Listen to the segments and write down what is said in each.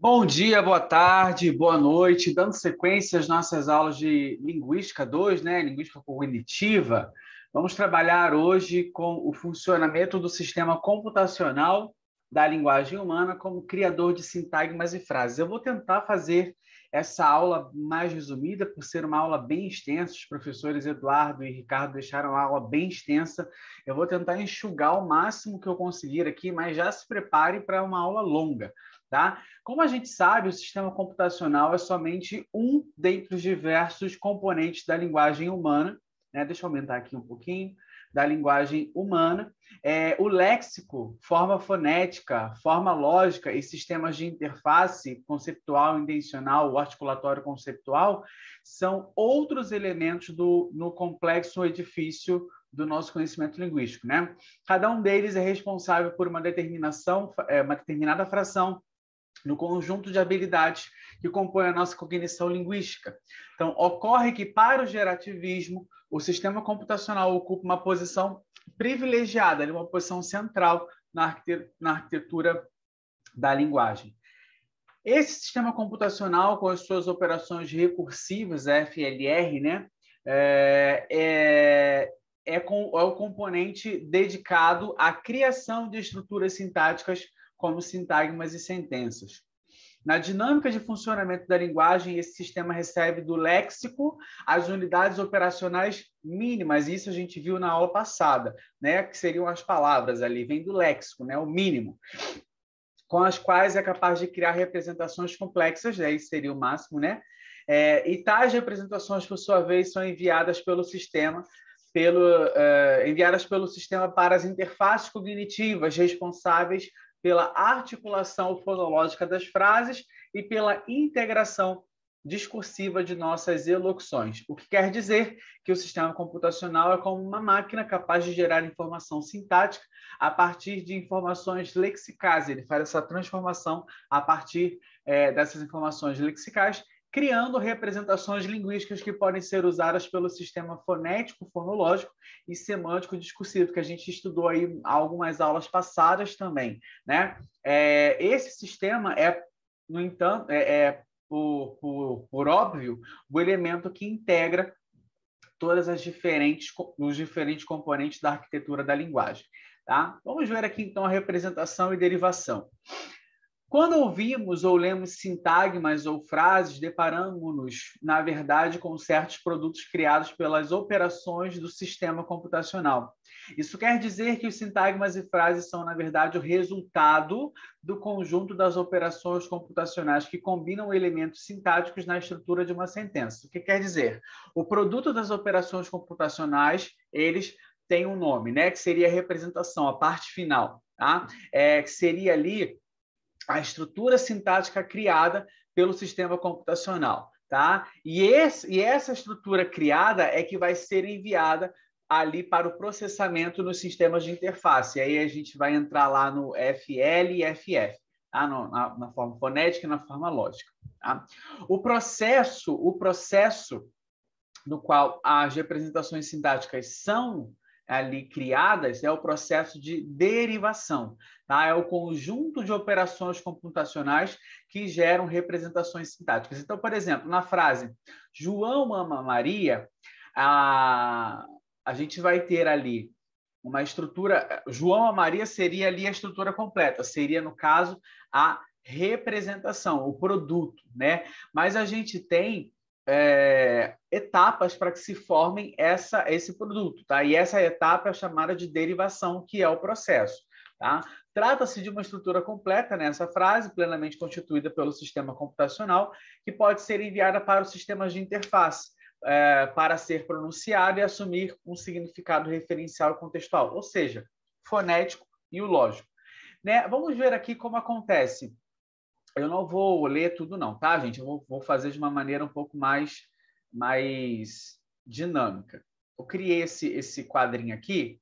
Bom dia, boa tarde, boa noite. Dando sequência às nossas aulas de Linguística 2, né? Linguística cognitiva, vamos trabalhar hoje com o funcionamento do sistema computacional da linguagem humana como criador de sintagmas e frases. Eu vou tentar fazer essa aula mais resumida, por ser uma aula bem extensa. Os professores Eduardo e Ricardo deixaram a aula bem extensa. Eu vou tentar enxugar o máximo que eu conseguir aqui, mas já se prepare para uma aula longa. Tá? Como a gente sabe, o sistema computacional é somente um dentre os diversos componentes da linguagem humana, né? Deixa eu aumentar aqui um pouquinho, da linguagem humana. O léxico, forma fonética, forma lógica e sistemas de interface conceptual, intencional, articulatório conceptual são outros elementos no complexo edifício do nosso conhecimento linguístico, né? Cada um deles é responsável por uma determinada fração no conjunto de habilidades que compõe a nossa cognição linguística. Então, ocorre que, para o gerativismo, o sistema computacional ocupa uma posição privilegiada, uma posição central na arquitetura da linguagem. Esse sistema computacional, com as suas operações recursivas, FLR, né, é o componente dedicado à criação de estruturas sintáticas como sintagmas e sentenças. Na dinâmica de funcionamento da linguagem, esse sistema recebe do léxico as unidades operacionais mínimas, isso a gente viu na aula passada, né? Que seriam as palavras ali, vem do léxico, né? O mínimo, com as quais é capaz de criar representações complexas, né? Isso seria o máximo, né? E tais representações, por sua vez, são enviadas pelo sistema para as interfaces cognitivas responsáveis pela articulação fonológica das frases e pela integração discursiva de nossas elocuções. O que quer dizer que o sistema computacional é como uma máquina capaz de gerar informação sintática a partir de informações lexicais. Ele faz essa transformação a partir dessas informações lexicais, criando representações linguísticas que podem ser usadas pelo sistema fonético, fonológico e semântico discursivo, que a gente estudou aí em algumas aulas passadas também, né? Esse sistema no entanto, por óbvio, o elemento que integra todas os diferentes componentes da arquitetura da linguagem. Tá? Vamos ver aqui, então, a representação e derivação. Quando ouvimos ou lemos sintagmas ou frases, deparamos-nos, na verdade, com certos produtos criados pelas operações do sistema computacional. Isso quer dizer que os sintagmas e frases são, na verdade, o resultado do conjunto das operações computacionais que combinam elementos sintáticos na estrutura de uma sentença. O que quer dizer? O produto das operações computacionais, eles têm um nome, né? Que seria a representação, a parte final, tá? Que seria ali a estrutura sintática criada pelo sistema computacional, tá? E essa estrutura criada é que vai ser enviada ali para o processamento nos sistemas de interface. E aí a gente vai entrar lá no FL e FF, tá? Na forma fonética e na forma lógica. Tá? O processo no qual as representações sintáticas são ali criadas é o processo de derivação, tá? É o conjunto de operações computacionais que geram representações sintáticas. Então, por exemplo, na frase João ama Maria, a gente vai ter ali uma estrutura. João ama Maria seria ali a estrutura completa, seria, no caso, a representação, o produto, né? Mas a gente tem etapas para que se formem esse produto, tá? E essa etapa é chamada de derivação, que é o processo, tá? Trata-se de uma estrutura completa nessa frase, plenamente constituída pelo sistema computacional, que pode ser enviada para os sistemas de interface, para ser pronunciada e assumir um significado referencial e contextual, ou seja, fonético e o lógico, né? Vamos ver aqui como acontece. Eu não vou ler tudo não, tá, gente? Eu vou fazer de uma maneira um pouco mais dinâmica. Eu criei esse quadrinho aqui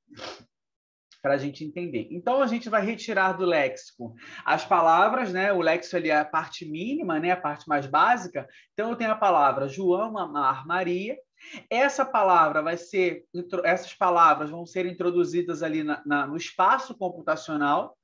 para a gente entender. Então, a gente vai retirar do léxico as palavras, né? O léxico ali é a parte mínima, né? A parte mais básica. Então, eu tenho a palavra João amar Maria. Essas palavras vão ser introduzidas ali no espaço computacional.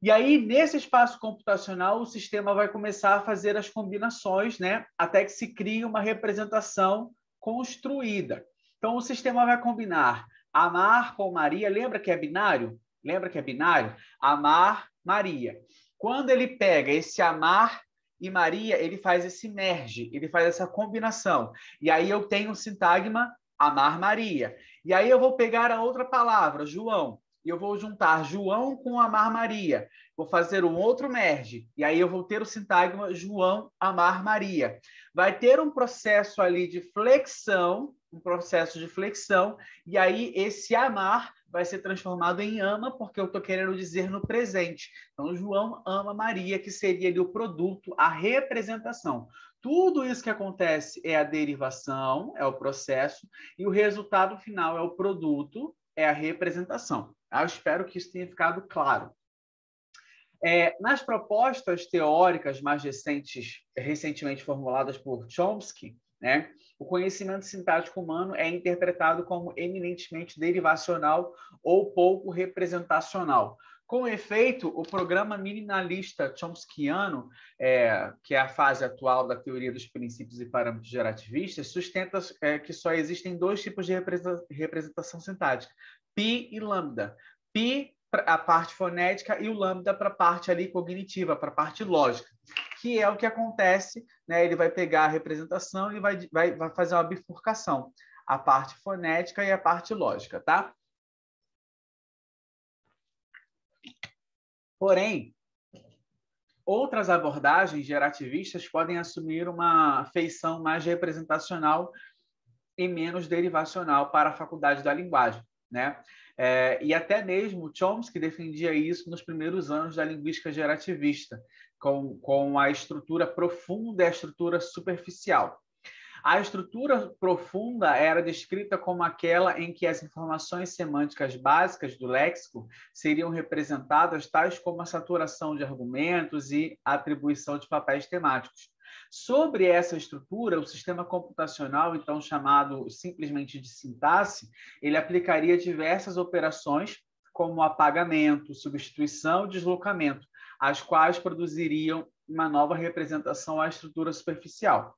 E aí, nesse espaço computacional, o sistema vai começar a fazer as combinações, né, até que se crie uma representação construída. Então, o sistema vai combinar Amar com Maria. Lembra que é binário? Lembra que é binário? Amar, Maria. Quando ele pega esse Amar e Maria, ele faz esse merge, ele faz essa combinação. E aí eu tenho o sintagma Amar Maria. E aí eu vou pegar a outra palavra, João, e eu vou juntar João com Amar Maria. Vou fazer um outro merge. E aí eu vou ter o sintagma João Amar Maria. Vai ter um processo ali de flexão, e aí esse amar vai ser transformado em ama, porque eu estou querendo dizer no presente. Então, João ama Maria, que seria ali o produto, a representação. Tudo isso que acontece é a derivação, é o processo, e o resultado final é o produto, é a representação. Eu espero que isso tenha ficado claro. Nas propostas teóricas mais recentemente formuladas por Chomsky, né, o conhecimento sintático humano é interpretado como eminentemente derivacional ou pouco representacional. Com efeito, o programa minimalista chomskiano, que é a fase atual da teoria dos princípios e parâmetros gerativistas, sustenta que só existem dois tipos de representação sintática, pi e lambda. Pi a parte fonética e o lambda para a parte ali cognitiva, para a parte lógica, que é o que acontece, né? Ele vai pegar a representação e vai fazer uma bifurcação, a parte fonética e a parte lógica, tá? Porém, outras abordagens gerativistas podem assumir uma feição mais representacional e menos derivacional para a faculdade da linguagem, né? E até mesmo Chomsky defendia isso nos primeiros anos da linguística gerativista, com a estrutura profunda e a estrutura superficial. A estrutura profunda era descrita como aquela em que as informações semânticas básicas do léxico seriam representadas, tais como a saturação de argumentos e a atribuição de papéis temáticos. Sobre essa estrutura, o sistema computacional, então chamado simplesmente de sintaxe, ele aplicaria diversas operações, como apagamento, substituição e deslocamento, as quais produziriam uma nova representação à estrutura superficial.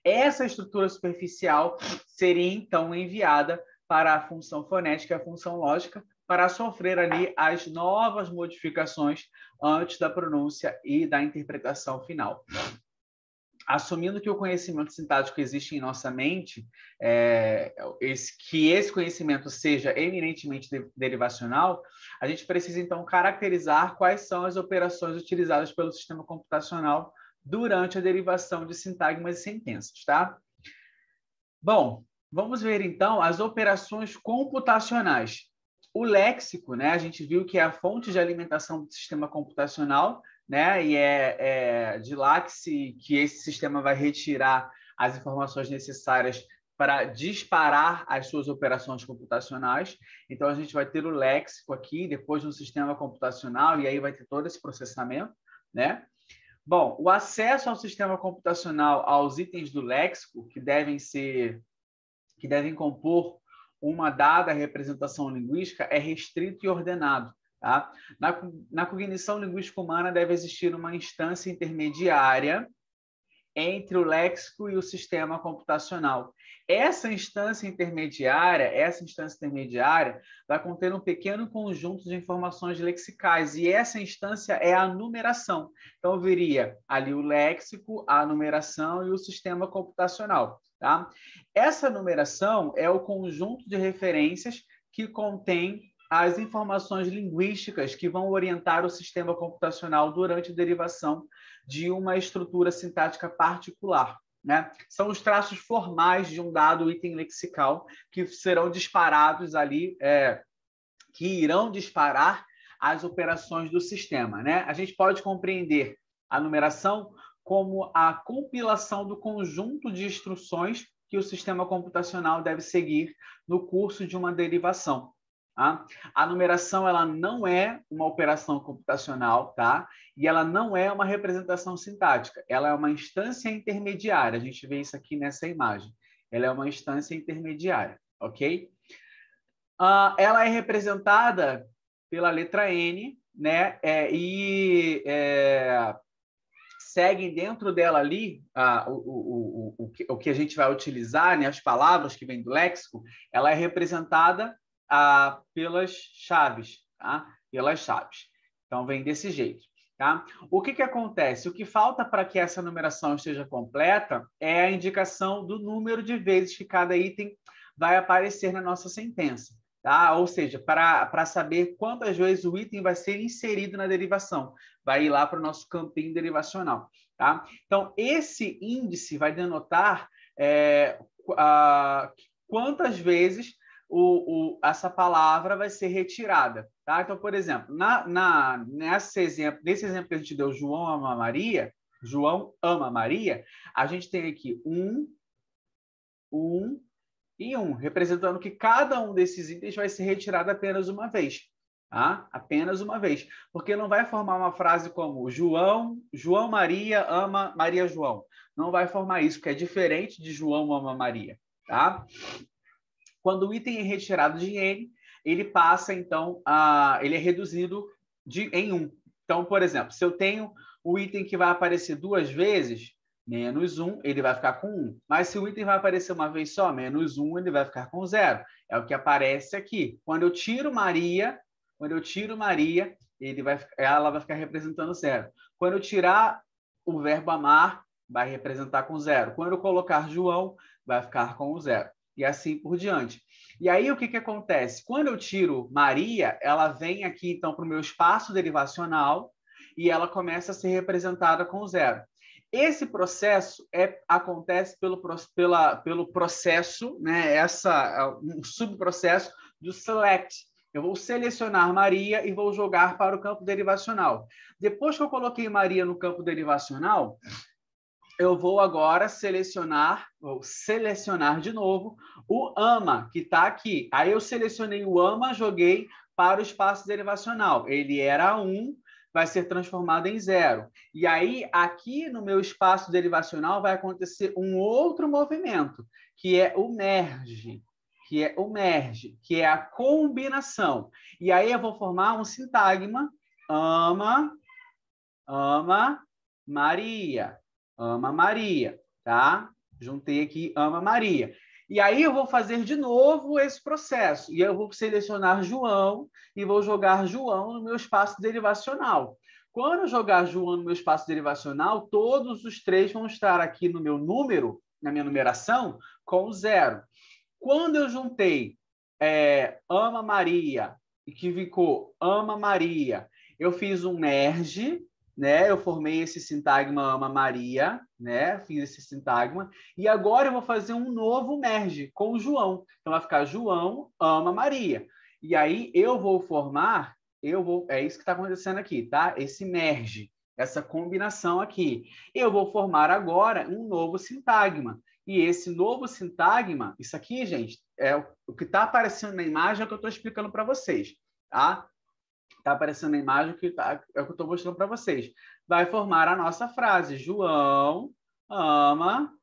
Essa estrutura superficial seria, então, enviada para a função fonética e a função lógica para sofrer ali as novas modificações antes da pronúncia e da interpretação final. Assumindo que o conhecimento sintático existe em nossa mente, que esse conhecimento seja eminentemente derivacional, a gente precisa, então, caracterizar quais são as operações utilizadas pelo sistema computacional durante a derivação de sintagmas e sentenças, tá? Bom, vamos ver, então, as operações computacionais. O léxico, né? A gente viu que é a fonte de alimentação do sistema computacional, né? E é de lá que esse sistema vai retirar as informações necessárias para disparar as suas operações computacionais. Então, a gente vai ter o léxico aqui, depois no sistema computacional, e aí vai ter todo esse processamento, né? Bom, o acesso ao sistema computacional aos itens do léxico, que devem compor uma dada representação linguística, é restrito e ordenado. Tá? Na cognição linguística humana deve existir uma instância intermediária entre o léxico e o sistema computacional. Essa instância intermediária vai conter um pequeno conjunto de informações lexicais, e essa instância é a numeração. Então, eu veria ali o léxico, a numeração e o sistema computacional. Tá? Essa numeração é o conjunto de referências que contém as informações linguísticas que vão orientar o sistema computacional durante a derivação de uma estrutura sintática particular. Né? São os traços formais de um dado item lexical que serão disparados ali, que irão disparar as operações do sistema. Né? A gente pode compreender a numeração como a compilação do conjunto de instruções que o sistema computacional deve seguir no curso de uma derivação. Tá? A numeração ela não é uma operação computacional, tá? E ela não é uma representação sintática. Ela é uma instância intermediária. A gente vê isso aqui nessa imagem. Ela é uma instância intermediária, ok? Ela é representada pela letra N, né? Seguem dentro dela ali o que a gente vai utilizar, né? As palavras que vêm do léxico, ela é representada pelas chaves, tá? Pelas chaves. Então, vem desse jeito. Tá? O que acontece? O que falta para que essa numeração esteja completa é a indicação do número de vezes que cada item vai aparecer na nossa sentença. Tá? Ou seja, para saber quantas vezes o item vai ser inserido na derivação. Vai ir lá para o nosso campinho derivacional. Tá? Então, esse índice vai denotar quantas vezes essa palavra vai ser retirada. Tá? Então, por exemplo, nesse exemplo que a gente deu, João ama Maria, a gente tem aqui 1 e 1, representando que cada um desses itens vai ser retirado apenas uma vez. Tá? Apenas uma vez. Porque não vai formar uma frase como João Maria ama Maria João. Não vai formar isso, que é diferente de João ama Maria. Tá? Quando o item é retirado de N, ele passa, então, ele é reduzido em 1. Então, por exemplo, se eu tenho o item que vai aparecer 2 vezes, menos 1, ele vai ficar com 1. Mas se o item vai aparecer uma vez só, menos 1, ele vai ficar com 0. É o que aparece aqui. Quando eu tiro Maria, ela vai ficar representando 0. Quando eu tirar o verbo amar, vai representar com 0. Quando eu colocar João, vai ficar com 0. E assim por diante. E aí, o que acontece? Quando eu tiro Maria, ela vem aqui, então, para o meu espaço derivacional e ela começa a ser representada com 0. Esse processo acontece pelo processo, né? Um subprocesso do select. Eu vou selecionar Maria e vou jogar para o campo derivacional. Depois que eu coloquei Maria no campo derivacional, eu vou agora selecionar de novo o ama, que está aqui. Aí eu selecionei o ama, joguei para o espaço derivacional. Ele era 1, vai ser transformado em 0. E aí, aqui no meu espaço derivacional, vai acontecer um outro movimento, que é o merge, que é a combinação. E aí eu vou formar um sintagma, ama, Maria. Ama Maria, tá? Juntei aqui ama Maria. E aí eu vou fazer de novo esse processo. E eu vou selecionar João e vou jogar João no meu espaço derivacional. Quando eu jogar João no meu espaço derivacional, todos os 3 vão estar aqui no meu número, na minha numeração, com 0. Quando eu juntei ama Maria e que ficou ama Maria, eu fiz um merge, né? Eu formei esse sintagma ama Maria, né? Fiz esse sintagma. E agora eu vou fazer um novo merge com o João. Então vai ficar João ama Maria. E aí eu vou formar, é isso que está acontecendo aqui, tá? Esse merge, essa combinação aqui. Eu vou formar agora um novo sintagma. E esse novo sintagma, isso aqui, gente, é o que está aparecendo na imagem, é o que eu estou explicando para vocês, tá? Está aparecendo na imagem, é o que eu estou mostrando para vocês. Vai formar a nossa frase, João ama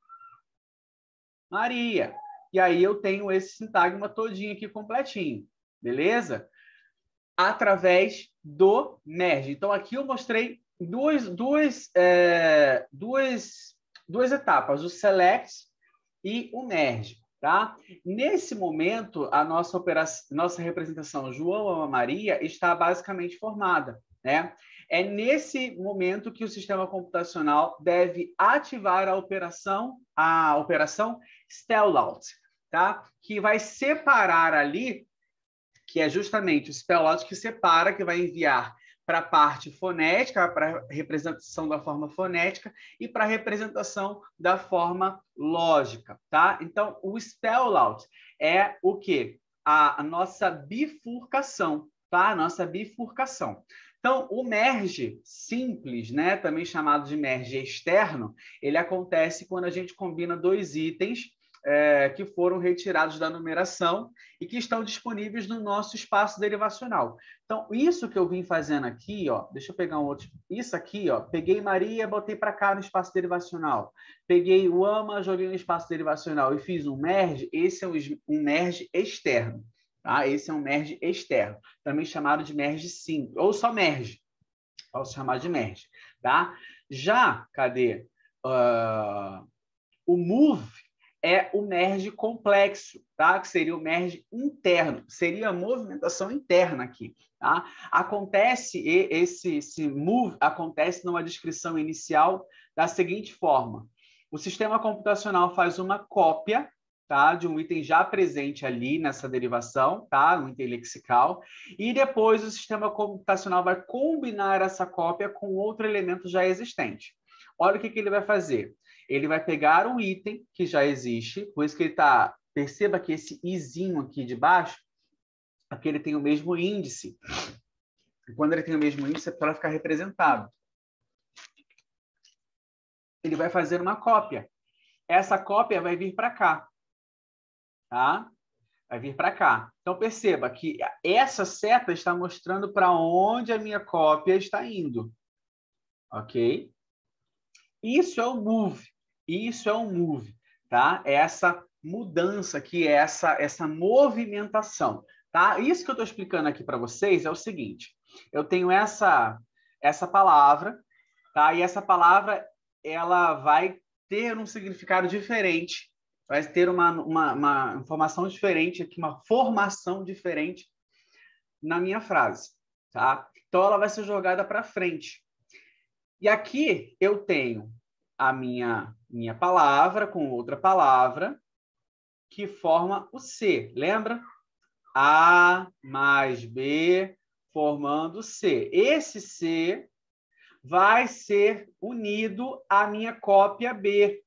Maria. E aí eu tenho esse sintagma todinho aqui completinho, beleza? Através do merge. Então, aqui eu mostrei duas etapas, o select e o merge. Tá? Nesse momento, a nossa representação João ama Maria está basicamente formada. Né? É nesse momento que o sistema computacional deve ativar a operação spellout, tá? Que vai separar ali, que é justamente o spellout que separa, que vai enviar para a parte fonética, para a representação da forma fonética e para a representação da forma lógica, tá? Então, o spellout é o quê? A nossa bifurcação, tá? A nossa bifurcação. Então, o merge simples, né, também chamado de merge externo, ele acontece quando a gente combina 2 itens que foram retirados da numeração e que estão disponíveis no nosso espaço derivacional. Então, isso que eu vim fazendo aqui, ó, deixa eu pegar um outro. Isso aqui, ó, peguei Maria, botei para cá no espaço derivacional. Peguei o ama, joguei no espaço derivacional e fiz um merge. Esse é um merge externo. Tá? Esse é um merge externo, também chamado de merge simples, ou só merge. Posso chamar de merge. Tá? Já, cadê? O move é o merge complexo, tá? Que seria o merge interno, seria a movimentação interna aqui, tá? Acontece, esse move acontece numa descrição inicial da seguinte forma: o sistema computacional faz uma cópia, tá, de um item já presente ali nessa derivação, tá, um item lexical, e depois o sistema computacional vai combinar essa cópia com outro elemento já existente. Olha o que ele vai fazer. Ele vai pegar um item que já existe, por isso que ele está... Perceba que esse izinho aqui de baixo, aqui ele tem o mesmo índice. E quando ele tem o mesmo índice, é para ficar representado. Ele vai fazer uma cópia. Essa cópia vai vir para cá. Tá? Vai vir para cá. Então, perceba que essa seta está mostrando para onde a minha cópia está indo. Ok? Isso é o move. Isso é um move, tá? É essa mudança aqui, essa movimentação, tá? Isso que eu estou explicando aqui para vocês é o seguinte: eu tenho essa palavra, tá? E essa palavra ela vai ter um significado diferente, vai ter uma informação diferente aqui, uma formação diferente na minha frase, tá? Então ela vai ser jogada para frente. E aqui eu tenho a minha palavra com outra palavra que forma o C. Lembra? A mais B formando C. Esse C vai ser unido à minha cópia B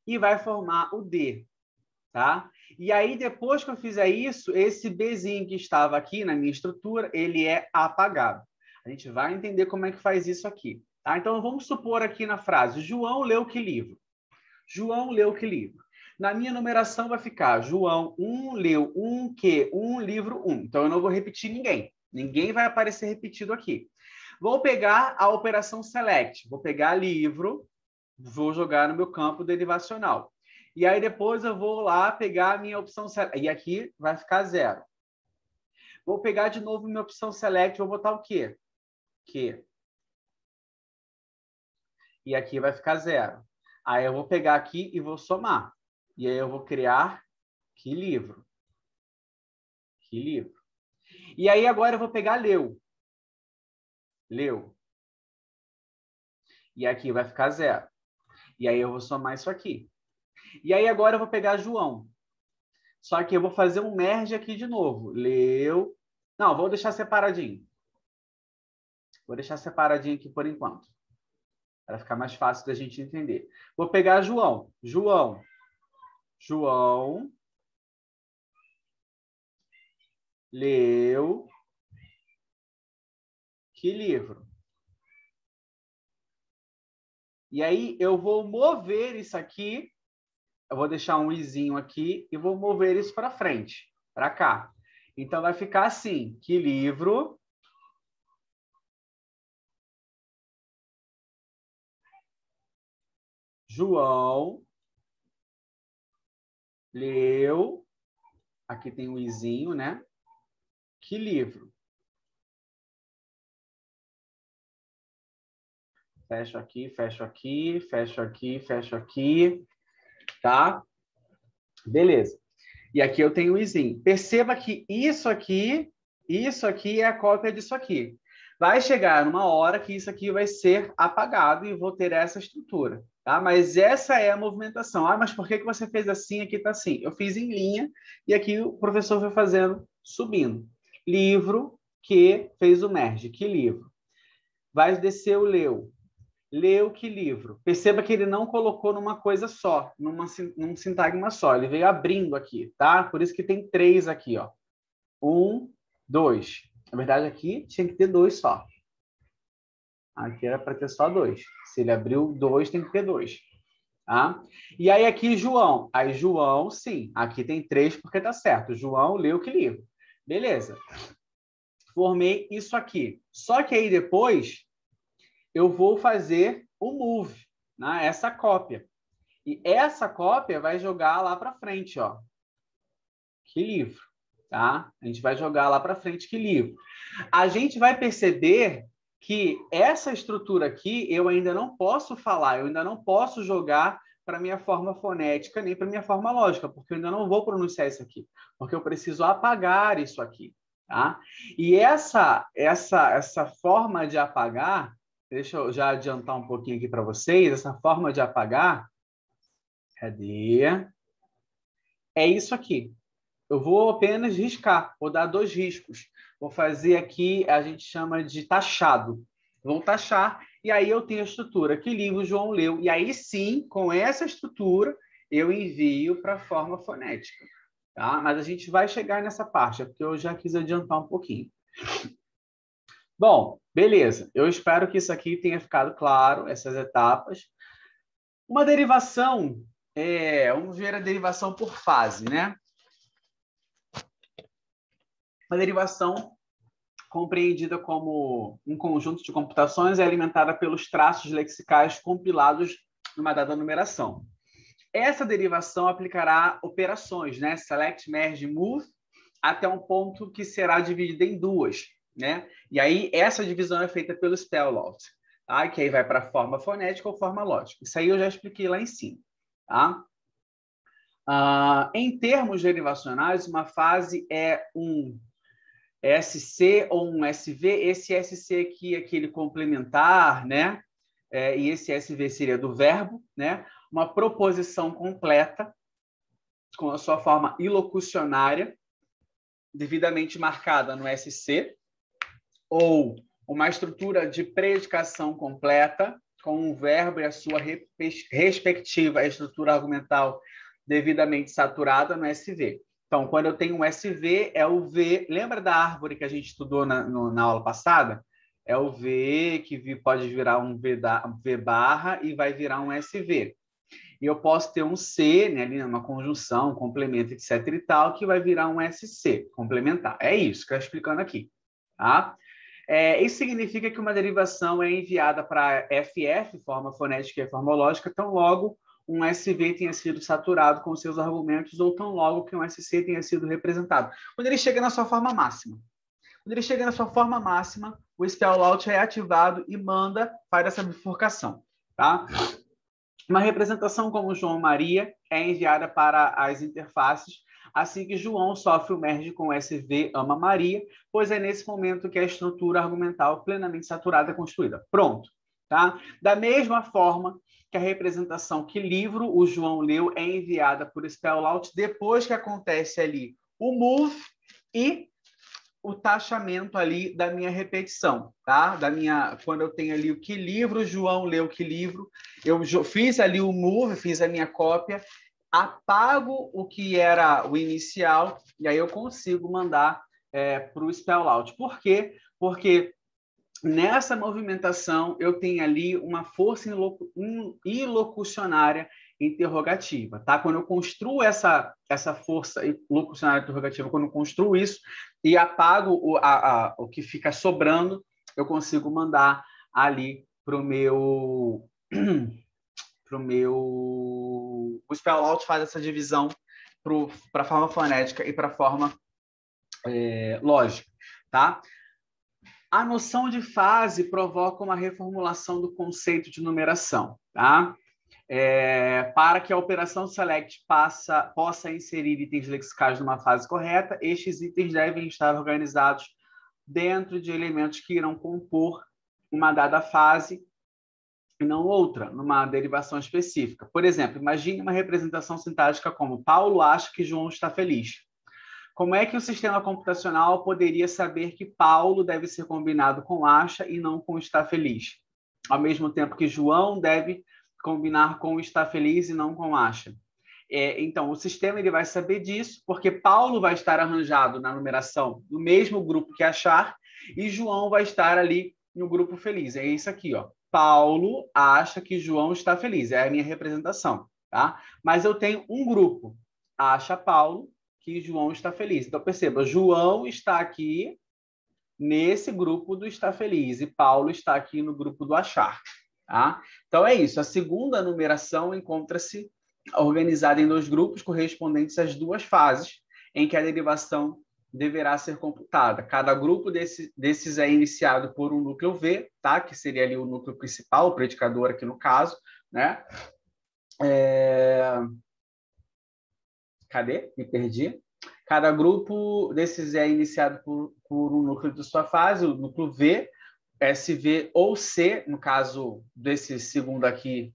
e vai formar o D. Tá? E aí, depois que eu fizer isso, esse Bzinho que estava aqui na minha estrutura, ele é apagado. A gente vai entender como é que faz isso aqui. Tá? Então, vamos supor aqui na frase: João leu que livro? João leu que livro? Na minha numeração vai ficar João 1 leu 1 que 1 livro 1. Então, eu não vou repetir ninguém. Ninguém vai aparecer repetido aqui. Vou pegar a operação select. Vou pegar livro, vou jogar no meu campo derivacional. E aí, depois eu vou lá pegar a minha opção select. E aqui vai ficar 0. Vou pegar de novo minha opção select. Vou botar o quê? Que. E aqui vai ficar 0. Aí eu vou pegar aqui e vou somar. E aí eu vou criar que livro. Que livro. E aí agora eu vou pegar leu. Leu. E aqui vai ficar 0. E aí eu vou somar isso aqui. E aí agora eu vou pegar João. Só que eu vou fazer um merge aqui de novo. Leu. Não, vou deixar separadinho. Vou deixar separadinho aqui por enquanto, para ficar mais fácil da gente entender. Vou pegar João. João. João leu que livro? E aí eu vou mover isso aqui. Eu vou deixar um izinho aqui e vou mover isso para frente, para cá. Então vai ficar assim: que livro João leu, aqui tem um izinho, né? Que livro? Fecho aqui, fecho aqui, fecho aqui, fecho aqui, tá? Beleza. E aqui eu tenho o izinho. Perceba que isso aqui é a cópia disso aqui. Vai chegar numa hora que isso aqui vai ser apagado e vou ter essa estrutura, tá? Mas essa é a movimentação. Ah, mas por que você fez assim? Aqui está assim. Eu fiz em linha e aqui o professor foi fazendo, subindo. Livro que fez o merge. Que livro? Vai descer o leu. Leu que livro? Perceba que ele não colocou numa coisa só, num sintagma só. Ele veio abrindo aqui, tá? Por isso que tem 3 aqui, ó. 1, 2. Na verdade, aqui tinha que ter 2 só. Aqui era para ter só 2. Se ele abriu 2, tem que ter 2. Tá? E aí aqui, João. Aí, João, sim. Aqui tem 3 porque tá certo. João leu que livro? Beleza. Formei isso aqui. Só que aí depois eu vou fazer o move, né? Essa cópia. E essa cópia vai jogar lá para frente, ó. Que livro, tá? A gente vai jogar lá para frente que livro. A gente vai perceber que essa estrutura aqui eu ainda não posso falar, eu ainda não posso jogar para minha forma fonética nem para minha forma lógica, porque eu ainda não vou pronunciar isso aqui, porque eu preciso apagar isso aqui, tá? E essa forma de apagar, deixa eu já adiantar um pouquinho aqui para vocês, essa forma de apagar, cadê? É isso aqui. Eu vou apenas riscar, vou dar 2 riscos. Vou fazer aqui, a gente chama de taxado. Vou taxar, e aí eu tenho a estrutura que livro João leu. E aí sim, com essa estrutura, eu envio para a forma fonética. Tá? Mas a gente vai chegar nessa parte, porque eu já quis adiantar um pouquinho. Bom, beleza. Eu espero que isso aqui tenha ficado claro, essas etapas. Uma derivação, vamos ver a derivação por fase, né? Uma derivação compreendida como um conjunto de computações é alimentada pelos traços lexicais compilados numa dada numeração. Essa derivação aplicará operações, né? Select, merge, move, até um ponto que será dividida em 2, né? E aí essa divisão é feita pelo spell out, tá? Que aí vai para a forma fonética ou forma lógica. Isso aí eu já expliquei lá em cima, tá? Em termos derivacionais, uma fase é um SC ou um SV. Esse SC aqui é aquele complementar, né? E esse SV seria do verbo, né? Uma proposição completa com a sua forma ilocucionária, devidamente marcada no SC, ou uma estrutura de predicação completa com um verbo e a sua respectiva estrutura argumental devidamente saturada no SV. Então, quando eu tenho um SV, é o V. Lembra da árvore que a gente estudou na aula passada? É o V que pode virar um V barra e vai virar um SV. E eu posso ter um C, né, ali uma conjunção, um complemento, etc. e tal, que vai virar um SC, complementar. É isso que eu estou explicando aqui. Tá? Isso significa que uma derivação é enviada para FF, forma fonética e formológica, tão logo um SV tenha sido saturado com seus argumentos ou tão logo que um SC tenha sido representado. Quando ele chega na sua forma máxima. Quando ele chega na sua forma máxima, o spell out é ativado e faz essa bifurcação. Tá? Uma representação como João Maria é enviada para as interfaces assim que João sofre o merge com SV ama Maria, pois é nesse momento que a estrutura argumental plenamente saturada é construída. Pronto. Tá? Da mesma forma que a representação que livro o João leu é enviada por spell out depois que acontece ali o move e o taxamento ali da minha repetição, tá? Quando eu tenho ali o que livro, João leu que livro, eu fiz ali o move, fiz a minha cópia, apago o que era o inicial e aí eu consigo mandar para o spell out. Por quê? Porque nessa movimentação eu tenho ali uma força ilocucionária interrogativa, tá? Quando eu construo essa força locucionária interrogativa, quando eu construo isso e apago o que fica sobrando, eu consigo mandar ali para o meu o spell out faz essa divisão para a forma fonética e para a forma lógica, tá? A noção de fase provoca uma reformulação do conceito de numeração, tá? Para que a operação select possa inserir itens lexicais numa fase correta, estes itens devem estar organizados dentro de elementos que irão compor uma dada fase e não outra, numa derivação específica. Por exemplo, imagine uma representação sintática como Paulo acha que João está feliz. Como é que o sistema computacional poderia saber que Paulo deve ser combinado com acha e não com está feliz? Ao mesmo tempo que João deve combinar com está feliz e não com acha. Então, o sistema ele vai saber disso, porque Paulo vai estar arranjado na numeração no mesmo grupo que achar e João vai estar ali no grupo feliz. É isso aqui, ó. Paulo acha que João está feliz. É a minha representação, tá? Mas eu tenho um grupo. Acha Paulo que João está feliz. Então, perceba, João está aqui nesse grupo do está feliz e Paulo está aqui no grupo do achar. Tá? Então, é isso. A segunda numeração encontra-se organizada em 2 grupos correspondentes às 2 fases em que a derivação deverá ser computada. Cada grupo desses é iniciado por um núcleo V, tá? Que seria ali o núcleo principal, o predicador aqui no caso, né? Cadê? Me perdi. Cada grupo desses é iniciado por um núcleo de sua fase, o núcleo V, SV ou C, no caso desse segundo aqui,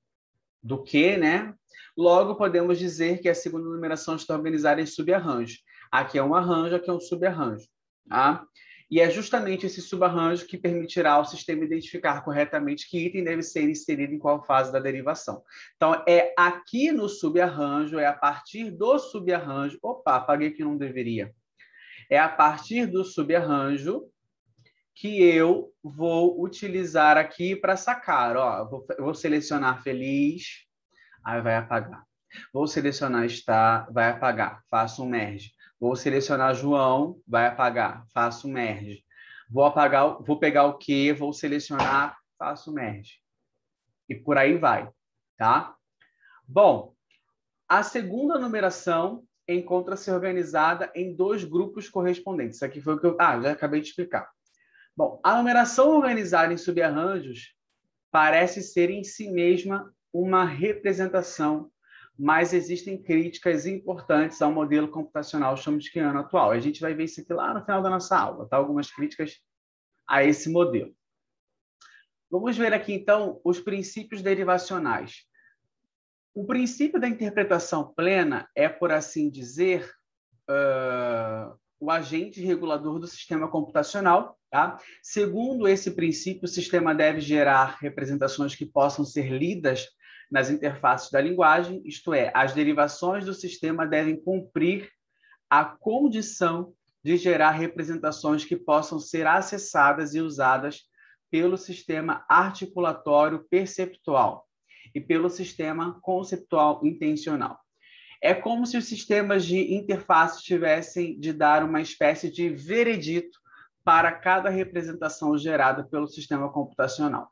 do Q, né? Logo, podemos dizer que a segunda numeração está organizada em subarranjo. Aqui é um arranjo, aqui é um subarranjo. Tá? E é justamente esse subarranjo que permitirá ao sistema identificar corretamente que item deve ser inserido em qual fase da derivação. Então, é aqui no subarranjo, é a partir do subarranjo... Opa, apaguei que não deveria. É a partir do subarranjo que eu vou utilizar aqui para sacar. Ó, eu vou selecionar feliz, aí vai apagar. Vou selecionar está, vai apagar, faço um merge. Vou selecionar João, vai apagar, faço um merge. Vou pegar o que, vou selecionar, faço um merge. E por aí vai, tá? Bom, a segunda numeração encontra-se organizada em dois grupos correspondentes. Isso aqui foi o que eu... já acabei de explicar. Bom, a numeração organizada em subarranjos parece ser em si mesma uma representação, mas existem críticas importantes ao modelo computacional chomskyano atual. A gente vai ver isso aqui lá no final da nossa aula, tá? Algumas críticas a esse modelo. Vamos ver aqui, então, os princípios derivacionais. O princípio da interpretação plena é, por assim dizer, o agente regulador do sistema computacional. Tá? Segundo esse princípio, o sistema deve gerar representações que possam ser lidas nas interfaces da linguagem, isto é, as derivações do sistema devem cumprir a condição de gerar representações que possam ser acessadas e usadas pelo sistema articulatório perceptual e pelo sistema conceptual intencional. É como se os sistemas de interface tivessem de dar uma espécie de veredito para cada representação gerada pelo sistema computacional.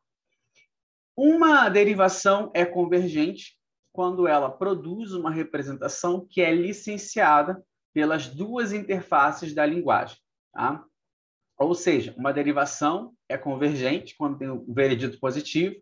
Uma derivação é convergente quando ela produz uma representação que é licenciada pelas duas interfaces da linguagem. Tá? Ou seja, uma derivação é convergente quando tem um veredito positivo,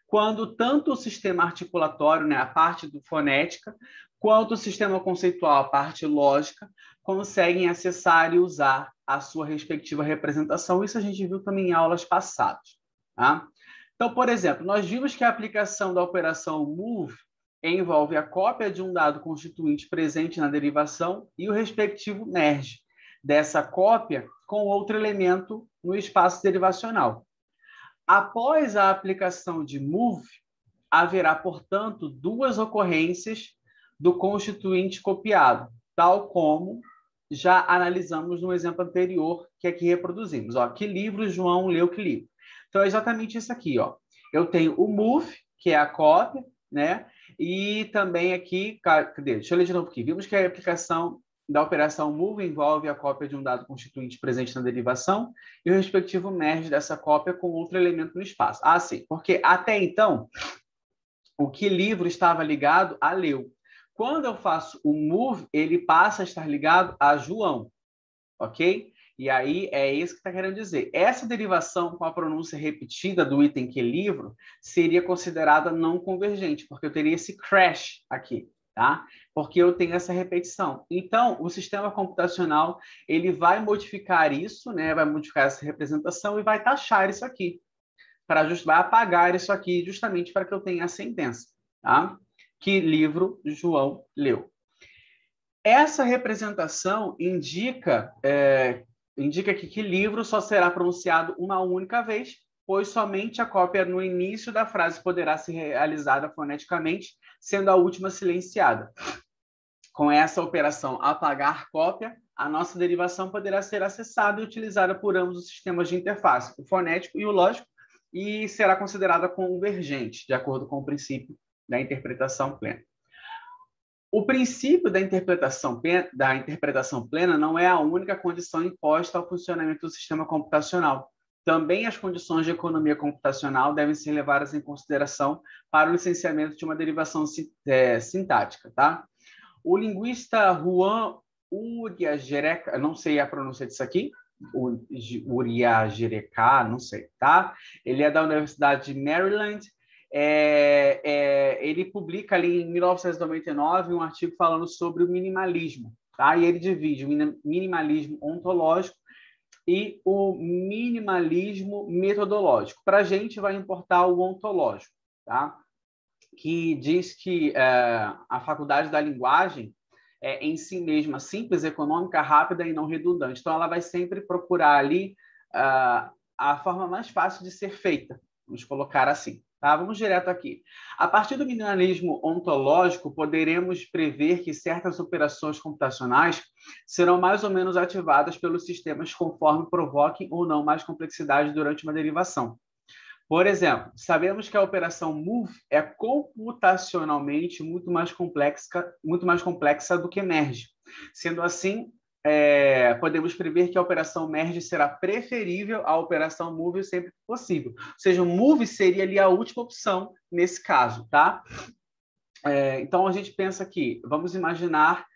quando tanto o sistema articulatório, né, a parte do fonética, quanto o sistema conceitual, a parte lógica, conseguem acessar e usar a sua respectiva representação. Isso a gente viu também em aulas passadas. Tá? Então, por exemplo, nós vimos que a aplicação da operação move envolve a cópia de um dado constituinte presente na derivação e o respectivo merge dessa cópia com outro elemento no espaço derivacional. Após a aplicação de move, haverá, portanto, duas ocorrências do constituinte copiado, tal como já analisamos no exemplo anterior que aqui reproduzimos. Ó, que livro João leu, que livro? Então, é exatamente isso aqui. Ó. Eu tenho o move, que é a cópia, né? E também aqui... Cadê? Deixa eu ler de novo aqui. Vimos que a aplicação da operação move envolve a cópia de um dado constituinte presente na derivação e o respectivo merge dessa cópia com outro elemento no espaço. Ah, sim, porque até então, o que livro estava ligado a leu. Quando eu faço o move, ele passa a estar ligado a João, ok? E aí é isso que está querendo dizer. Essa derivação com a pronúncia repetida do item que livro seria considerada não convergente, porque eu teria esse crash aqui, tá? Porque eu tenho essa repetição. Então, o sistema computacional ele vai modificar isso, né? Vai modificar essa representação e vai taxar isso aqui, vai apagar isso aqui justamente para que eu tenha a sentença, tá? Que livro João leu. Essa representação indica que livro só será pronunciado uma única vez, pois somente a cópia no início da frase poderá ser realizada foneticamente, sendo a última silenciada. Com essa operação apagar cópia, a nossa derivação poderá ser acessada e utilizada por ambos os sistemas de interface, o fonético e o lógico, e será considerada convergente, de acordo com o princípio da interpretação plena. O princípio da interpretação plena não é a única condição imposta ao funcionamento do sistema computacional. Também as condições de economia computacional devem ser levadas em consideração para o licenciamento de uma derivação sintática. Tá? O linguista Juan Uriagereka, não sei a pronúncia disso aqui, Uriagereka, não sei, tá? Ele é da Universidade de Maryland. Ele publica ali em 1999 um artigo falando sobre o minimalismo, tá? E ele divide o minimalismo ontológico e o minimalismo metodológico. Para a gente vai importar o ontológico, tá? Que diz que a faculdade da linguagem é em si mesma simples, econômica, rápida e não redundante. Então, ela vai sempre procurar ali a forma mais fácil de ser feita, vamos colocar assim. Tá? Vamos direto aqui. A partir do minimalismo ontológico, poderemos prever que certas operações computacionais serão mais ou menos ativadas pelos sistemas conforme provoquem ou não mais complexidade durante uma derivação. Por exemplo, sabemos que a operação move é computacionalmente muito mais complexa do que merge. Sendo assim, podemos prever que a operação merge será preferível à operação move sempre que possível. Ou seja, o move seria ali a última opção nesse caso, tá? Então, a gente pensa aqui, vamos imaginar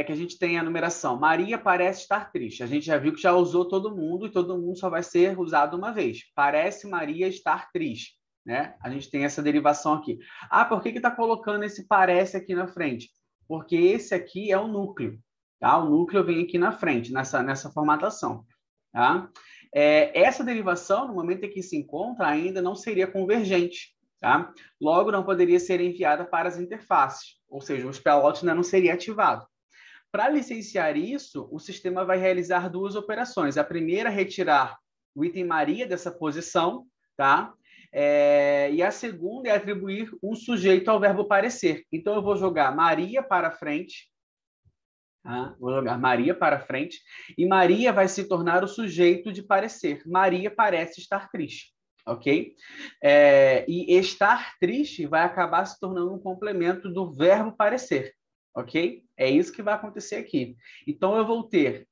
que a gente tem a numeração. Maria parece estar triste. A gente já viu que já usou todo mundo e todo mundo só vai ser usado uma vez. Parece Maria estar triste, né? A gente tem essa derivação aqui. Por que está colocando esse parece aqui na frente? Porque esse aqui é o núcleo, tá? O núcleo vem aqui na frente, nessa formatação, tá? Essa derivação, no momento em que se encontra, ainda não seria convergente, tá? Logo, não poderia ser enviada para as interfaces, ou seja, o spell-out ainda não seria ativado. Para licenciar isso, o sistema vai realizar duas operações. A primeira, retirar o item Maria dessa posição, tá? E a segunda é atribuir um sujeito ao verbo parecer. Então, eu vou jogar Maria para frente, tá? Vou jogar Maria para frente, e Maria vai se tornar o sujeito de parecer. Maria parece estar triste, ok? E estar triste vai acabar se tornando um complemento do verbo parecer. Ok? É isso que vai acontecer aqui. Então, eu vou ter,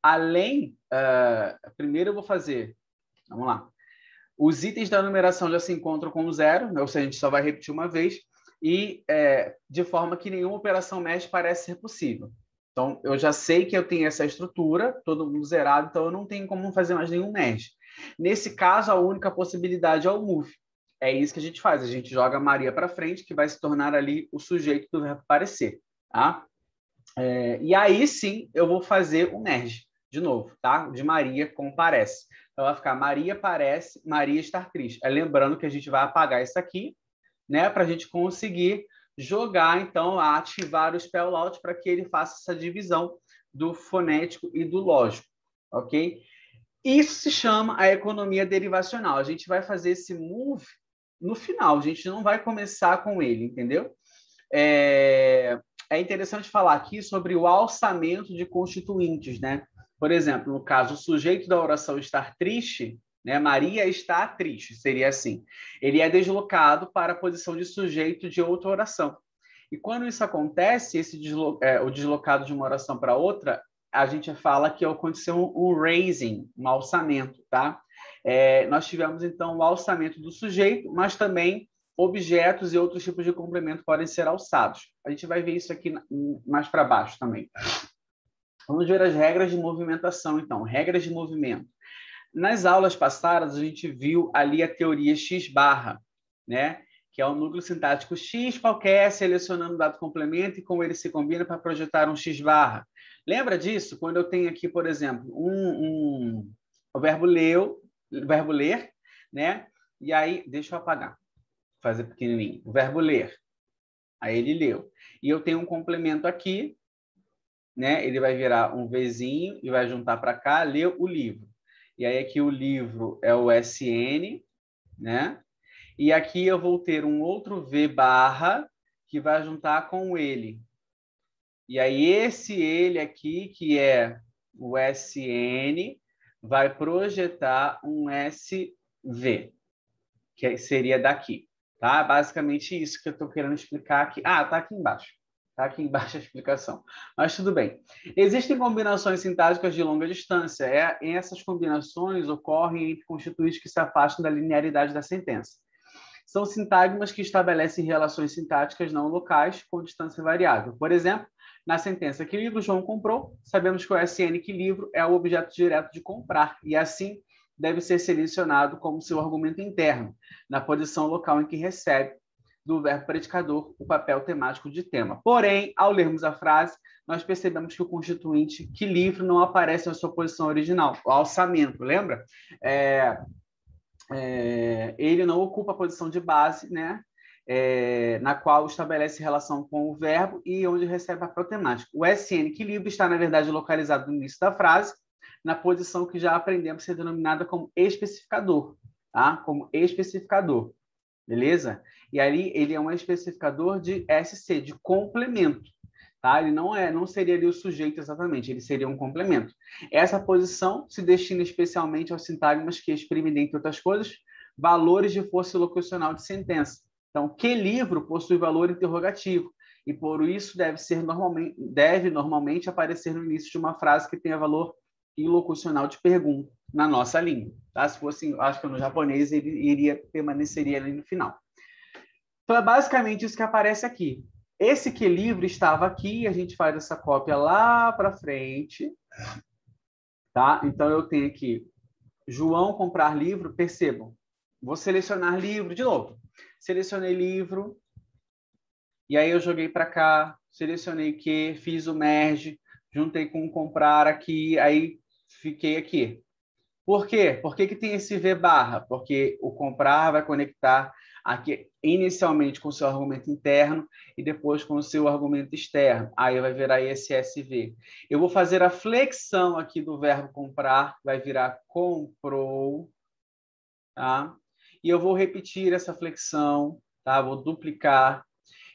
primeiro eu vou fazer, vamos lá, os itens da numeração já se encontram com o zero, né? Ou seja, a gente só vai repetir uma vez, e de forma que nenhuma operação mesh parece ser possível. Então, eu já sei que eu tenho essa estrutura, todo mundo zerado, então eu não tenho como fazer mais nenhum mesh. Nesse caso, a única possibilidade é o move. É isso que a gente faz, a gente joga Maria para frente, que vai se tornar ali o sujeito do verbo parecer, tá? E aí sim eu vou fazer o merge de novo, tá? De Maria com parece. Então vai ficar Maria parece, Maria estar triste. Lembrando que a gente vai apagar isso aqui, né? Para a gente conseguir jogar, então, ativar o spell-out para que ele faça essa divisão do fonético e do lógico, ok? Isso se chama a economia derivacional. A gente vai fazer esse move no final, a gente não vai começar com ele, entendeu? É interessante falar aqui sobre o alçamento de constituintes, né? Por exemplo, no caso, o sujeito da oração estar triste, né? Maria está triste, seria assim. Ele é deslocado para a posição de sujeito de outra oração. E quando isso acontece, o deslocado de uma oração para outra, a gente fala que aconteceu um raising, um alçamento, tá? Nós tivemos, então, o alçamento do sujeito, mas também objetos e outros tipos de complemento podem ser alçados. A gente vai ver isso aqui mais para baixo também. Vamos ver as regras de movimentação, então. Regras de movimento. Nas aulas passadas, a gente viu ali a teoria X-barra, né? Que é o núcleo sintático X qualquer, selecionando o dado complemento e como ele se combina para projetar um X-barra. Lembra disso? Quando eu tenho aqui, por exemplo, o verbo ler, né? E aí, deixa eu apagar, fazer pequenininho. O verbo ler. Aí ele leu. E eu tenho um complemento aqui, né? Ele vai virar um Vzinho e vai juntar para cá, leu o livro. E aí aqui o livro é o SN, né? E aqui eu vou ter um outro V barra que vai juntar com o ele. E aí esse ele aqui, que é o SN, vai projetar um SV, que seria daqui. Tá? Basicamente isso que eu estou querendo explicar aqui. Tá aqui embaixo. Está aqui embaixo a explicação. Mas tudo bem. Existem combinações sintáticas de longa distância. Essas combinações ocorrem entre constituintes que se afastam da linearidade da sentença. São sintagmas que estabelecem relações sintáticas não locais com distância variável. Por exemplo, Na sentença, que livro João comprou? Sabemos que o SN, que livro, é o objeto direto de comprar, e assim deve ser selecionado como seu argumento interno, na posição local em que recebe do verbo predicador o papel temático de tema. Porém, ao lermos a frase, nós percebemos que o constituinte que livro não aparece na sua posição original, o alçamento, lembra? Ele não ocupa a posição de base, né? Na qual estabelece relação com o verbo e onde recebe a protemática. O SN, que livro, está, na verdade, localizado no início da frase, na posição que já aprendemos ser denominada como especificador, tá? Como especificador, beleza? E ali ele é um especificador de SC, de complemento, tá? Ele não seria ali o sujeito exatamente, ele seria um complemento. Essa posição se destina especialmente aos sintagmas que exprimem, dentre outras coisas, valores de força locucional de sentença. Então, que livro possui valor interrogativo e por isso deve normalmente aparecer no início de uma frase que tenha valor ilocucional de pergunta na nossa língua. Tá? Se fosse, acho que no japonês, ele permaneceria ali no final. Então, é basicamente isso que aparece aqui. Esse que livro estava aqui, a gente faz essa cópia lá para frente. Tá? Então, eu tenho aqui João comprar livro, percebam. Vou selecionar livro de novo. Selecionei livro, e aí eu joguei para cá, selecionei que, fiz o merge, juntei com comprar aqui, aí fiquei aqui. Por quê? Por que tem esse V barra? Porque o comprar vai conectar aqui inicialmente com o seu argumento interno e depois com o seu argumento externo. Aí vai virar esse SV. Eu vou fazer a flexão aqui do verbo comprar, vai virar comprou, tá? E eu vou repetir essa flexão, tá? Vou duplicar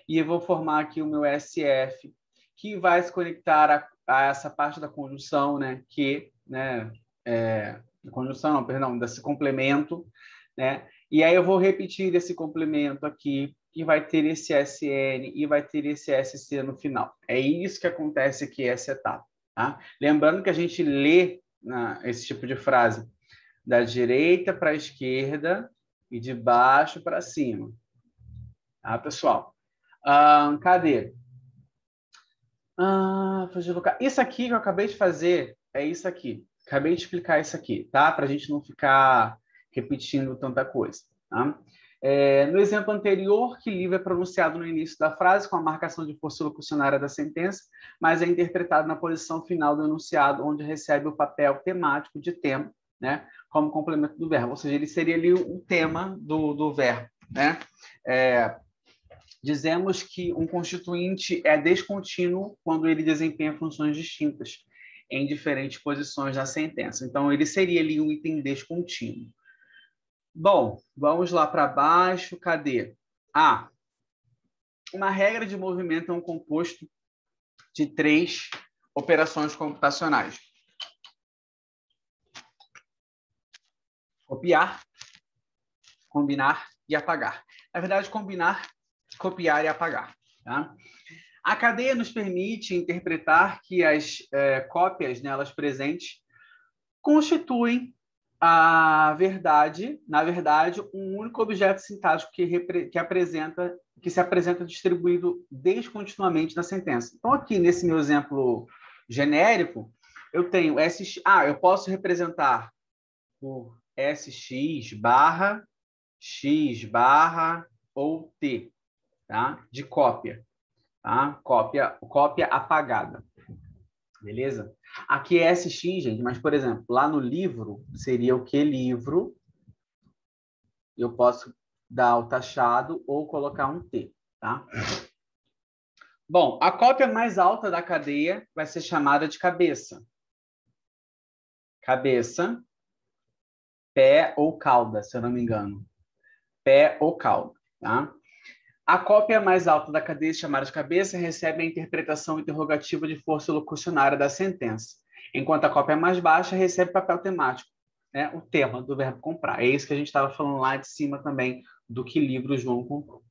e eu vou formar aqui o meu SF, que vai se conectar a essa parte da conjunção, né? Que, né? Conjunção, não, perdão, desse complemento, né? E aí eu vou repetir esse complemento aqui, que vai ter esse SN e vai ter esse SC no final. É isso que acontece aqui, essa etapa, tá? Lembrando que a gente lê esse tipo de frase da direita para a esquerda e de baixo para cima. Tá, pessoal? Cadê? Isso aqui que eu acabei de fazer é isso aqui. Acabei de explicar isso aqui, tá? Para a gente não ficar repetindo tanta coisa. Tá? No exemplo anterior, que livro é pronunciado no início da frase com a marcação de força locucionária da sentença, mas é interpretado na posição final do enunciado, onde recebe o papel temático de tema, né? Como complemento do verbo. Ou seja, ele seria ali o tema do verbo, né? Dizemos que um constituinte é descontínuo quando ele desempenha funções distintas em diferentes posições da sentença. Então, ele seria ali um item descontínuo. Bom, vamos lá para baixo. Cadê? Uma regra de movimento é um composto de 3 operações computacionais. Copiar, combinar e apagar. Na verdade, combinar, copiar e apagar. Tá? A cadeia nos permite interpretar que as cópias nelas presentes constituem na verdade, um único objeto sintático que se apresenta distribuído descontinuamente na sentença. Então, aqui nesse meu exemplo genérico, eu tenho eu posso representar por SX barra, X barra ou T, tá? De cópia. Tá? Cópia apagada. Beleza? Aqui é SX, gente, mas, por exemplo, lá no livro, seria o que livro? Eu posso dar o taxado ou colocar um T, tá? Bom, a cópia mais alta da cadeia vai ser chamada de cabeça. Cabeça, pé ou cauda, se eu não me engano. Pé ou cauda, tá? A cópia mais alta da cadeia, chamada de cabeça, recebe a interpretação interrogativa de força locucionária da sentença, enquanto a cópia mais baixa recebe papel temático, né? O tema do verbo comprar. É isso que a gente estava falando lá de cima também, do que livro João comprou.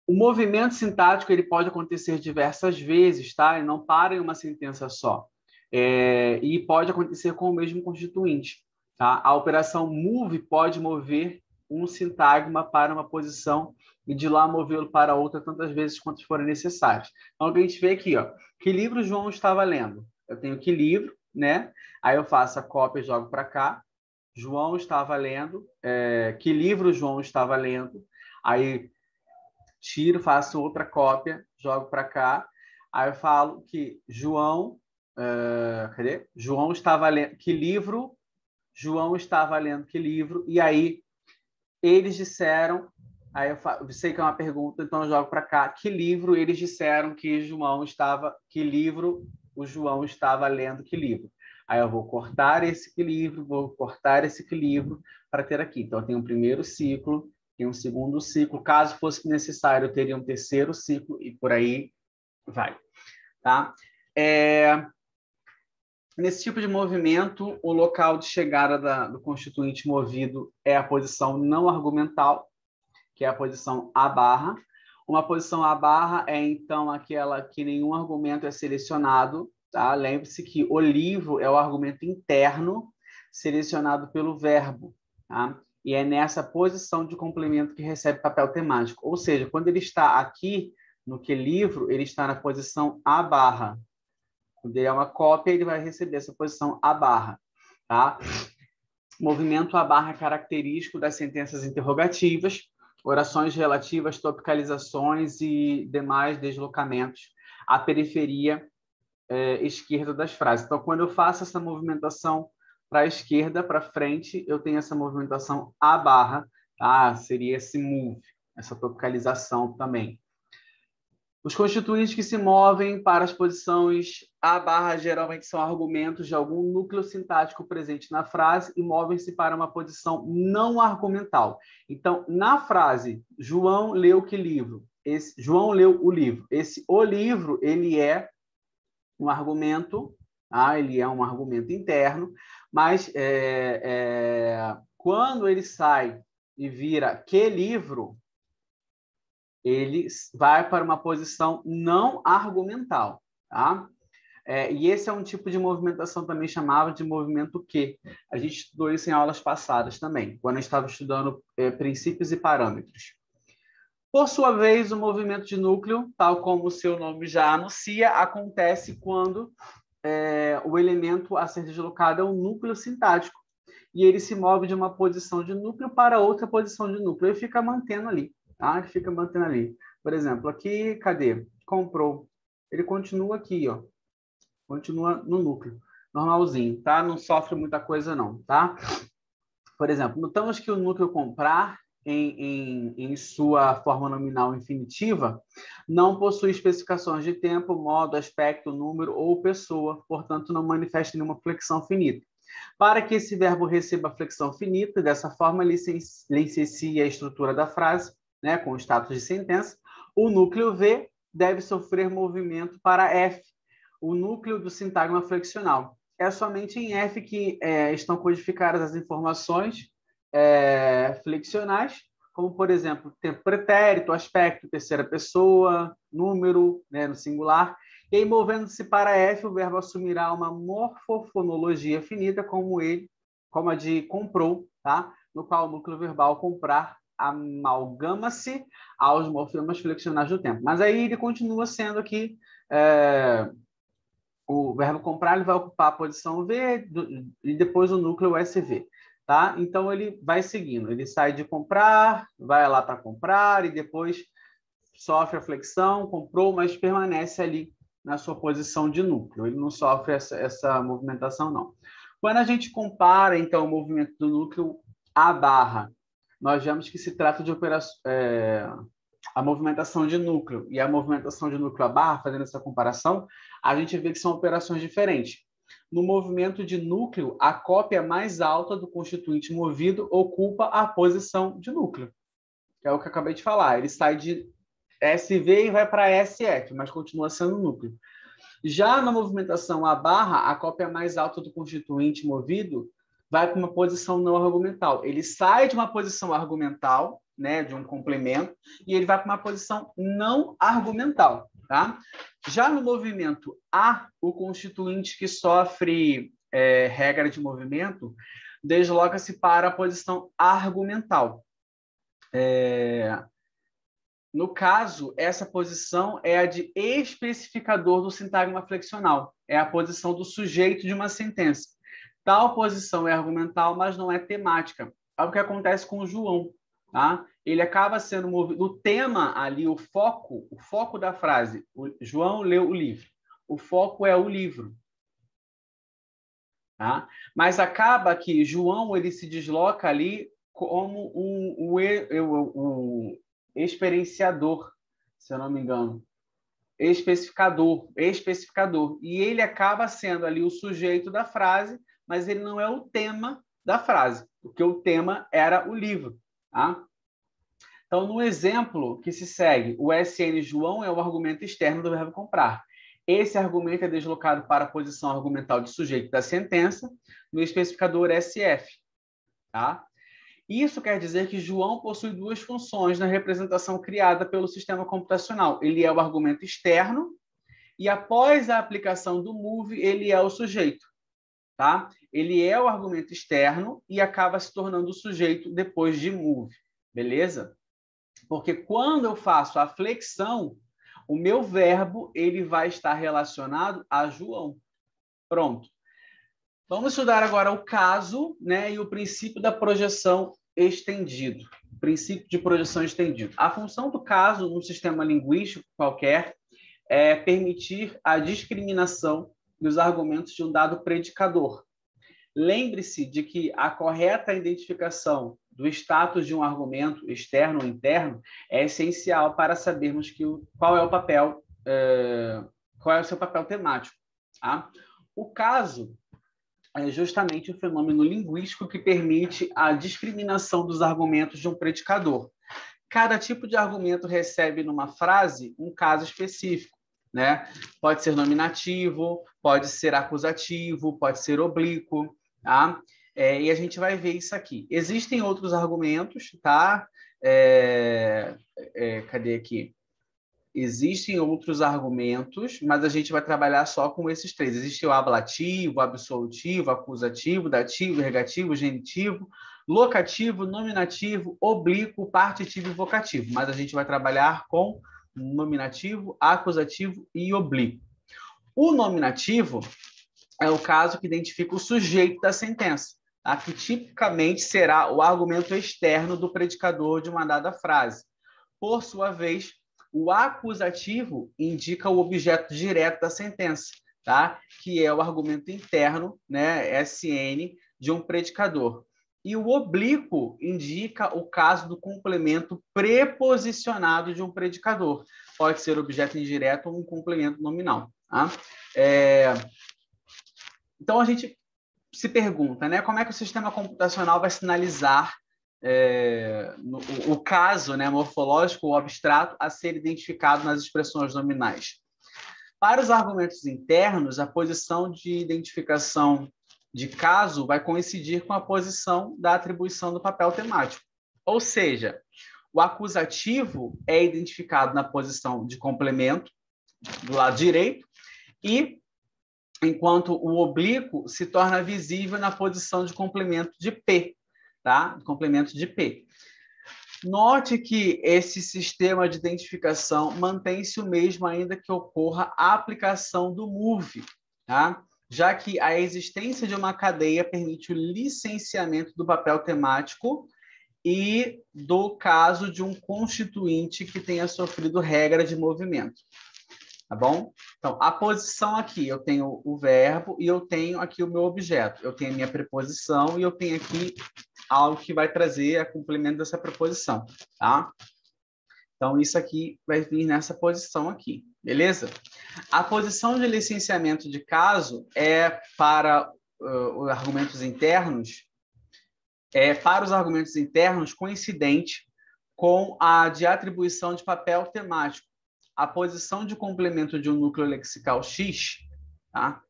O movimento sintático ele pode acontecer diversas vezes, tá? E não para em uma sentença só. E pode acontecer com o mesmo constituinte. Tá? A operação move pode mover um sintagma para uma posição e de lá movê-lo para outra tantas vezes quantas forem necessárias. Então, o que a gente vê aqui, ó, que livro João estava lendo? Eu tenho que livro, né? Aí eu faço a cópia e jogo para cá. João estava lendo. Que livro João estava lendo? Aí tiro, faço outra cópia, jogo para cá. Aí eu falo que João... cadê? João estava lendo... Que livro João estava lendo? Que livro? E aí eles disseram... Aí eu sei que é uma pergunta, então eu jogo para cá. Que livro eles disseram que João estava... Que livro o João estava lendo? Que livro? Aí eu vou cortar esse que livro, vou cortar esse que livro para ter aqui. Então, eu tenho um primeiro ciclo, tenho um segundo ciclo. Caso fosse necessário, eu teria um terceiro ciclo e por aí vai. Tá? Nesse tipo de movimento, o local de chegada do constituinte movido é a posição não argumental, que é a posição A barra. Uma posição A barra é, então, aquela que nenhum argumento é selecionado. Tá? Lembre-se que o livro é o argumento interno selecionado pelo verbo. Tá? E é nessa posição de complemento que recebe papel temático. Ou seja, quando ele está aqui, no que livro, ele está na posição A barra. Quando ele é uma cópia, ele vai receber essa posição A barra. Tá? Movimento A barra é característico das sentenças interrogativas, orações relativas, topicalizações e demais deslocamentos à periferia esquerda das frases. Então, quando eu faço essa movimentação para a esquerda, para frente, eu tenho essa movimentação A barra, tá? Seria esse move, essa topicalização também. Os constituintes que se movem para as posições A barra geralmente são argumentos de algum núcleo sintático presente na frase e movem-se para uma posição não argumental. Então, na frase, João leu que livro? João leu o livro. O livro, ele é um argumento, ele é um argumento interno, mas quando ele sai e vira que livro, ele vai para uma posição não argumental. Tá? E esse é um tipo de movimentação também chamado de movimento que. A gente estudou isso em aulas passadas também, quando a gente estava estudando princípios e parâmetros. Por sua vez, o movimento de núcleo, tal como o seu nome já anuncia, acontece quando o elemento a ser deslocado é um núcleo sintático e ele se move de uma posição de núcleo para outra posição de núcleo e fica mantendo ali. Tá? Ele fica mantendo ali. Por exemplo, aqui, cadê? Comprou. Ele continua aqui, ó. Continua no núcleo. Normalzinho, tá? Não sofre muita coisa, não, tá? Por exemplo, notamos que o núcleo comprar em sua forma nominal infinitiva, não possui especificações de tempo, modo, aspecto, número ou pessoa, portanto, não manifesta nenhuma flexão finita. Para que esse verbo receba flexão finita, dessa forma, licencia a estrutura da frase, né, com o status de sentença, o núcleo V deve sofrer movimento para F, o núcleo do sintagma flexional. É somente em F que estão codificadas as informações flexionais, como, por exemplo, tempo pretérito, aspecto, terceira pessoa, número, né, no singular. E aí, movendo-se para F, o verbo assumirá uma morfofonologia finita, como a de comprou, tá? No qual o núcleo verbal comprar amalgama-se aos morfemas flexionais do tempo. Mas aí ele continua sendo aqui... o verbo comprar ele vai ocupar a posição V e depois o núcleo SV. Tá? Então, ele vai seguindo. Ele sai de comprar, vai lá para comprar e depois sofre a flexão, comprou, mas permanece ali na sua posição de núcleo. Ele não sofre essa movimentação, não. Quando a gente compara, então, o movimento do núcleo à barra, nós vemos que se trata de a movimentação de núcleo e a movimentação de núcleo à barra, fazendo essa comparação, a gente vê que são operações diferentes. No movimento de núcleo, a cópia mais alta do constituinte movido ocupa a posição de núcleo. Que é o que eu acabei de falar. Ele sai de SV e vai para SF, mas continua sendo núcleo. Já na movimentação à barra, a cópia mais alta do constituinte movido vai para uma posição não argumental. Ele sai de uma posição argumental, né, de um complemento, e ele vai para uma posição não argumental. Tá? Já no movimento A, o constituinte que sofre regra de movimento desloca-se para a posição argumental. No caso, essa posição é a de especificador do sintagma flexional. É a posição do sujeito de uma sentença. Tal posição é argumental, mas não é temática. É o que acontece com o João. Tá? Ele acaba sendo movido. O tema ali, o foco da frase. O João leu o livro. O foco é o livro. Tá? Mas acaba que João ele se desloca ali como o experienciador, se eu não me engano, especificador. E ele acaba sendo ali o sujeito da frase, mas ele não é o tema da frase, porque o tema era o livro. Tá? Então, no exemplo que se segue, o SN João é o argumento externo do verbo comprar. Esse argumento é deslocado para a posição argumental de sujeito da sentença no especificador SF. Tá? Isso quer dizer que João possui duas funções na representação criada pelo sistema computacional. Ele é o argumento externo e, após a aplicação do move, ele é o sujeito. Tá? Ele é o argumento externo e acaba se tornando o sujeito depois de move. Beleza? Porque quando eu faço a flexão, o meu verbo ele vai estar relacionado a João. Pronto. Vamos estudar agora o caso, né, e o princípio da projeção estendido. O princípio de projeção estendido. A função do caso, num sistema linguístico qualquer, é permitir a discriminação dos argumentos de um dado predicador. Lembre-se de que a correta identificação do status de um argumento, externo ou interno, é essencial para sabermos qual é o seu papel temático. Tá? O caso é justamente o fenômeno linguístico que permite a discriminação dos argumentos de um predicador. Cada tipo de argumento recebe numa frase um caso específico, né? Pode ser nominativo, pode ser acusativo, pode ser oblíquo, tá? E a gente vai ver isso aqui. Existem outros argumentos, tá? Cadê aqui? Existem outros argumentos, mas a gente vai trabalhar só com esses três. Existe o ablativo, absolutivo, acusativo, dativo, ergativo, genitivo, locativo, nominativo, oblíquo, partitivo e vocativo. Mas a gente vai trabalhar com nominativo, acusativo e oblíquo. O nominativo é o caso que identifica o sujeito da sentença, tá? Que tipicamente será o argumento externo do predicador de uma dada frase. Por sua vez, o acusativo indica o objeto direto da sentença, tá? Que é o argumento interno, né, SN, de um predicador. E o oblíquo indica o caso do complemento preposicionado de um predicador. Pode ser objeto indireto ou um complemento nominal. Tá? Então, a gente se pergunta, né, como é que o sistema computacional vai sinalizar o caso, né, morfológico ou abstrato a ser identificado nas expressões nominais. Para os argumentos internos, a posição de identificação de caso vai coincidir com a posição da atribuição do papel temático. Ou seja, o acusativo é identificado na posição de complemento, do lado direito, e enquanto o oblíquo se torna visível na posição de complemento de P. Tá? Complemento de P. Note que esse sistema de identificação mantém-se o mesmo ainda que ocorra a aplicação do move, tá? Já que a existência de uma cadeia permite o licenciamento do papel temático e do caso de um constituinte que tenha sofrido regra de movimento. Tá bom? Então, a posição aqui, eu tenho o verbo e eu tenho aqui o meu objeto. Eu tenho a minha preposição e eu tenho aqui algo que vai trazer a complemento dessa preposição, tá? Então, isso aqui vai vir nessa posição aqui, beleza? A posição de licenciamento de caso é para os argumentos internos, coincidente com a de atribuição de papel temático. A posição de complemento de um núcleo lexical X, tá?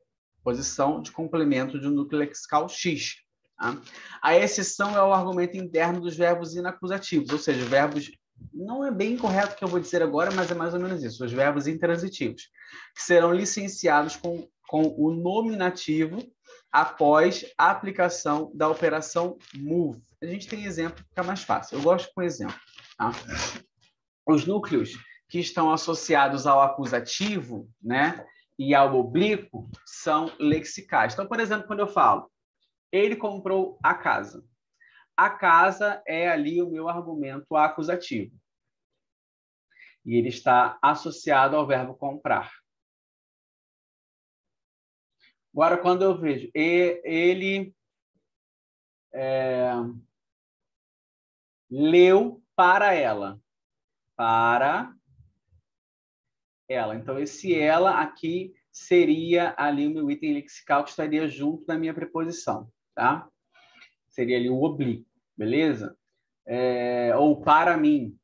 Posição de complemento de um núcleo lexical X. Tá? A exceção é o argumento interno dos verbos inacusativos, ou seja, verbos, não é bem correto o que eu vou dizer agora, mas é mais ou menos isso, os verbos intransitivos, que serão licenciados com o nominativo após a aplicação da operação move. A gente tem exemplo que fica mais fácil. Eu gosto com exemplo. Tá? Os núcleos que estão associados ao acusativo, né, e ao oblíquo são lexicais. Então, por exemplo, quando eu falo, ele comprou a casa. A casa é ali o meu argumento acusativo. E ele está associado ao verbo comprar. Agora, quando eu vejo ele leu para ela. Para ela. Então, esse ela aqui seria ali o meu item lexical que estaria junto da minha preposição. Tá? Seria ali o oblíquo. Beleza? Ou para mim.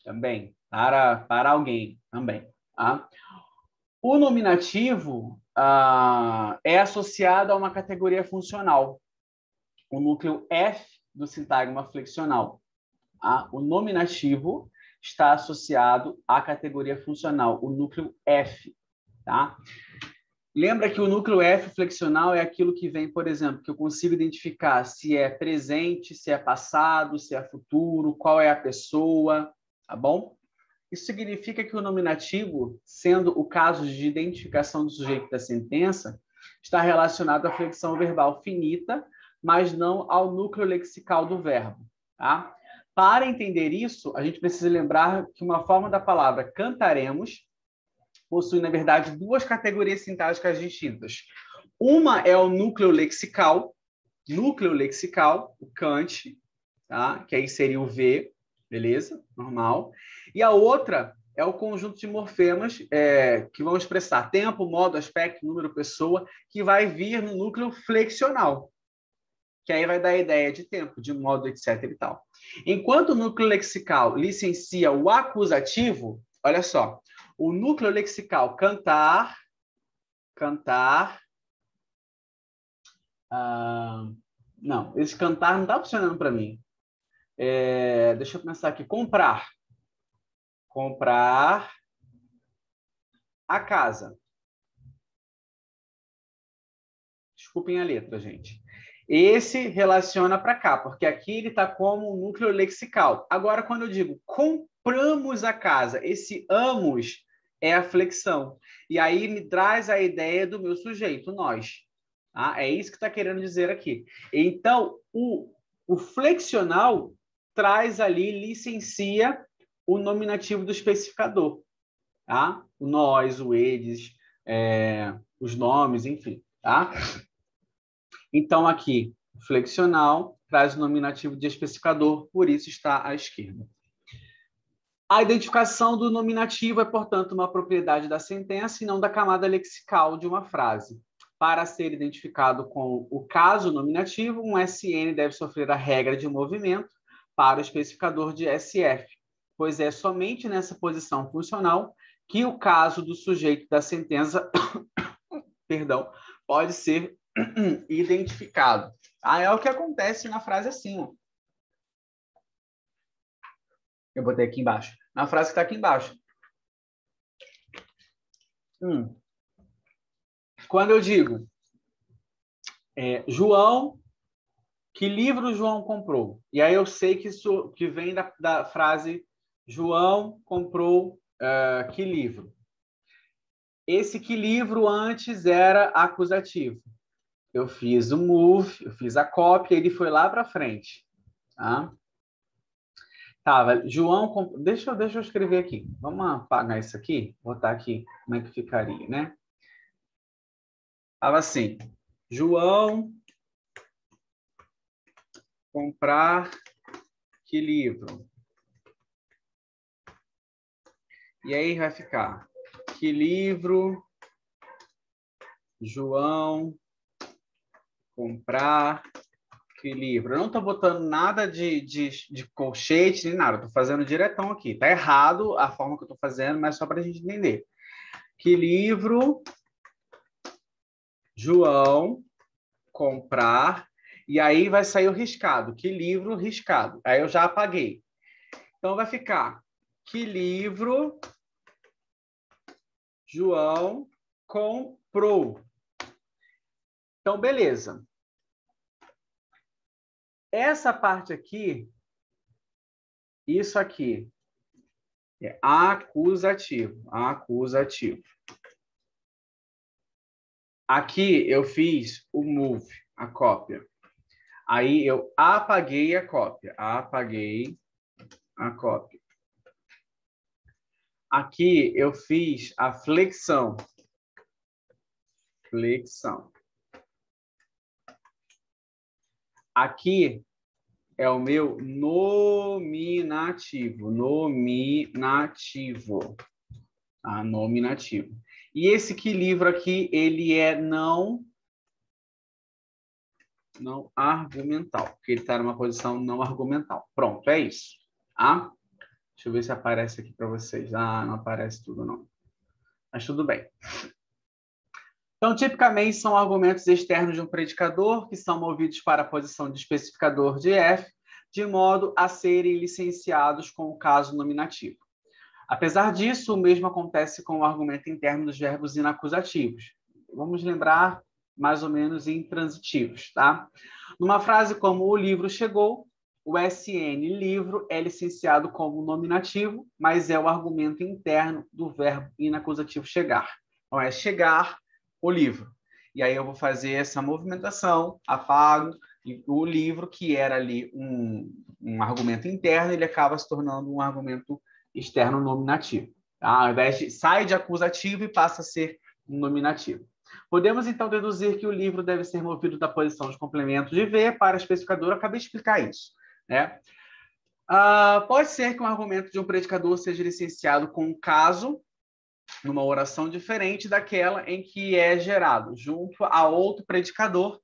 Também. Para alguém. Também. Tá? O nominativo é associado a uma categoria funcional. O núcleo F do sintagma flexional. O nominativo está associado à categoria funcional, o núcleo F. Tá? Lembra que o núcleo F flexional é aquilo que vem, por exemplo, que eu consigo identificar se é presente, se é passado, se é futuro, qual é a pessoa, tá bom? Isso significa que o nominativo, sendo o caso de identificação do sujeito da sentença, está relacionado à flexão verbal finita, mas não ao núcleo lexical do verbo. Tá? Para entender isso, a gente precisa lembrar que uma forma da palavra cantaremos possui, na verdade, duas categorias sintáticas distintas. Uma é o núcleo lexical, o cante, tá? Que aí seria o V, beleza? Normal. E a outra é o conjunto de morfemas que vão expressar tempo, modo, aspecto, número, pessoa, que vai vir no núcleo flexional, que aí vai dar a ideia de tempo, de modo, etc. e tal. Enquanto o núcleo lexical licencia o acusativo, olha só, o núcleo lexical cantar, não, esse cantar não está funcionando para mim. Deixa eu pensar aqui, comprar a casa. Desculpem a letra, gente. Esse relaciona para cá, porque aqui ele está como um núcleo lexical. Agora, quando eu digo compramos a casa, esse amos é a flexão. E aí me traz a ideia do meu sujeito, nós. Tá? É isso que está querendo dizer aqui. Então, o flexional traz ali, licencia o nominativo do especificador. Tá? O nós, o eles, os nomes, enfim. Tá? Então, aqui, flexional traz o nominativo de especificador, por isso está à esquerda. A identificação do nominativo é, portanto, uma propriedade da sentença e não da camada lexical de uma frase. Para ser identificado com o caso nominativo, um SN deve sofrer a regra de movimento para o especificador de SF, pois é somente nessa posição funcional que o caso do sujeito da sentença pode ser identificado. É o que acontece na frase assim. Ó. Eu botei aqui embaixo. Na frase que está aqui embaixo. Quando eu digo João, que livro João comprou? E aí eu sei que isso que vem da frase João comprou que livro? Esse que livro antes era acusativo. Eu fiz o move, eu fiz a cópia, ele foi lá para frente. Tá? Tava, João... Deixa eu escrever aqui. Vamos apagar isso aqui? Botar aqui como é que ficaria, né? Tava assim. João comprar que livro? E aí vai ficar que livro João comprar que livro? Eu não estou botando nada de colchete nem nada. Estou fazendo diretão aqui. Tá errado a forma que eu estou fazendo, mas só para a gente entender. Que livro João comprar... E aí vai sair o riscado. Que livro riscado? Aí eu já apaguei. Então vai ficar que livro João comprou. Então, beleza. Essa parte aqui, isso aqui, é acusativo. Acusativo. Aqui eu fiz o move, a cópia. Aí eu apaguei a cópia. Apaguei a cópia. Aqui eu fiz a flexão. Flexão. Aqui é o meu nominativo. Nominativo. Ah, nominativo. E esse que livro aqui, ele é não argumental, porque ele está numa posição não argumental. Pronto, é isso. Tá? Deixa eu ver se aparece aqui para vocês. Ah, não aparece tudo, não. Mas tudo bem. Então, tipicamente, são argumentos externos de um predicador que são movidos para a posição de especificador de F, de modo a serem licenciados com o caso nominativo. Apesar disso, o mesmo acontece com o argumento interno dos verbos inacusativos. Vamos lembrar mais ou menos intransitivos, tá? Numa frase como o livro chegou, o SN livro é licenciado como nominativo, mas é o argumento interno do verbo inacusativo chegar. Então, é chegar o livro. E aí eu vou fazer essa movimentação, apago, e o livro, que era ali um argumento interno, ele acaba se tornando um argumento externo nominativo. Tá? Ao invés de sai de acusativo e passa a ser nominativo. Podemos, então, deduzir que o livro deve ser movido da posição de complemento de V para especificador. Eu acabei de explicar isso. Né? Pode ser que um argumento de um predicador seja licenciado com um caso numa oração diferente daquela em que é gerado, junto a outro predicador.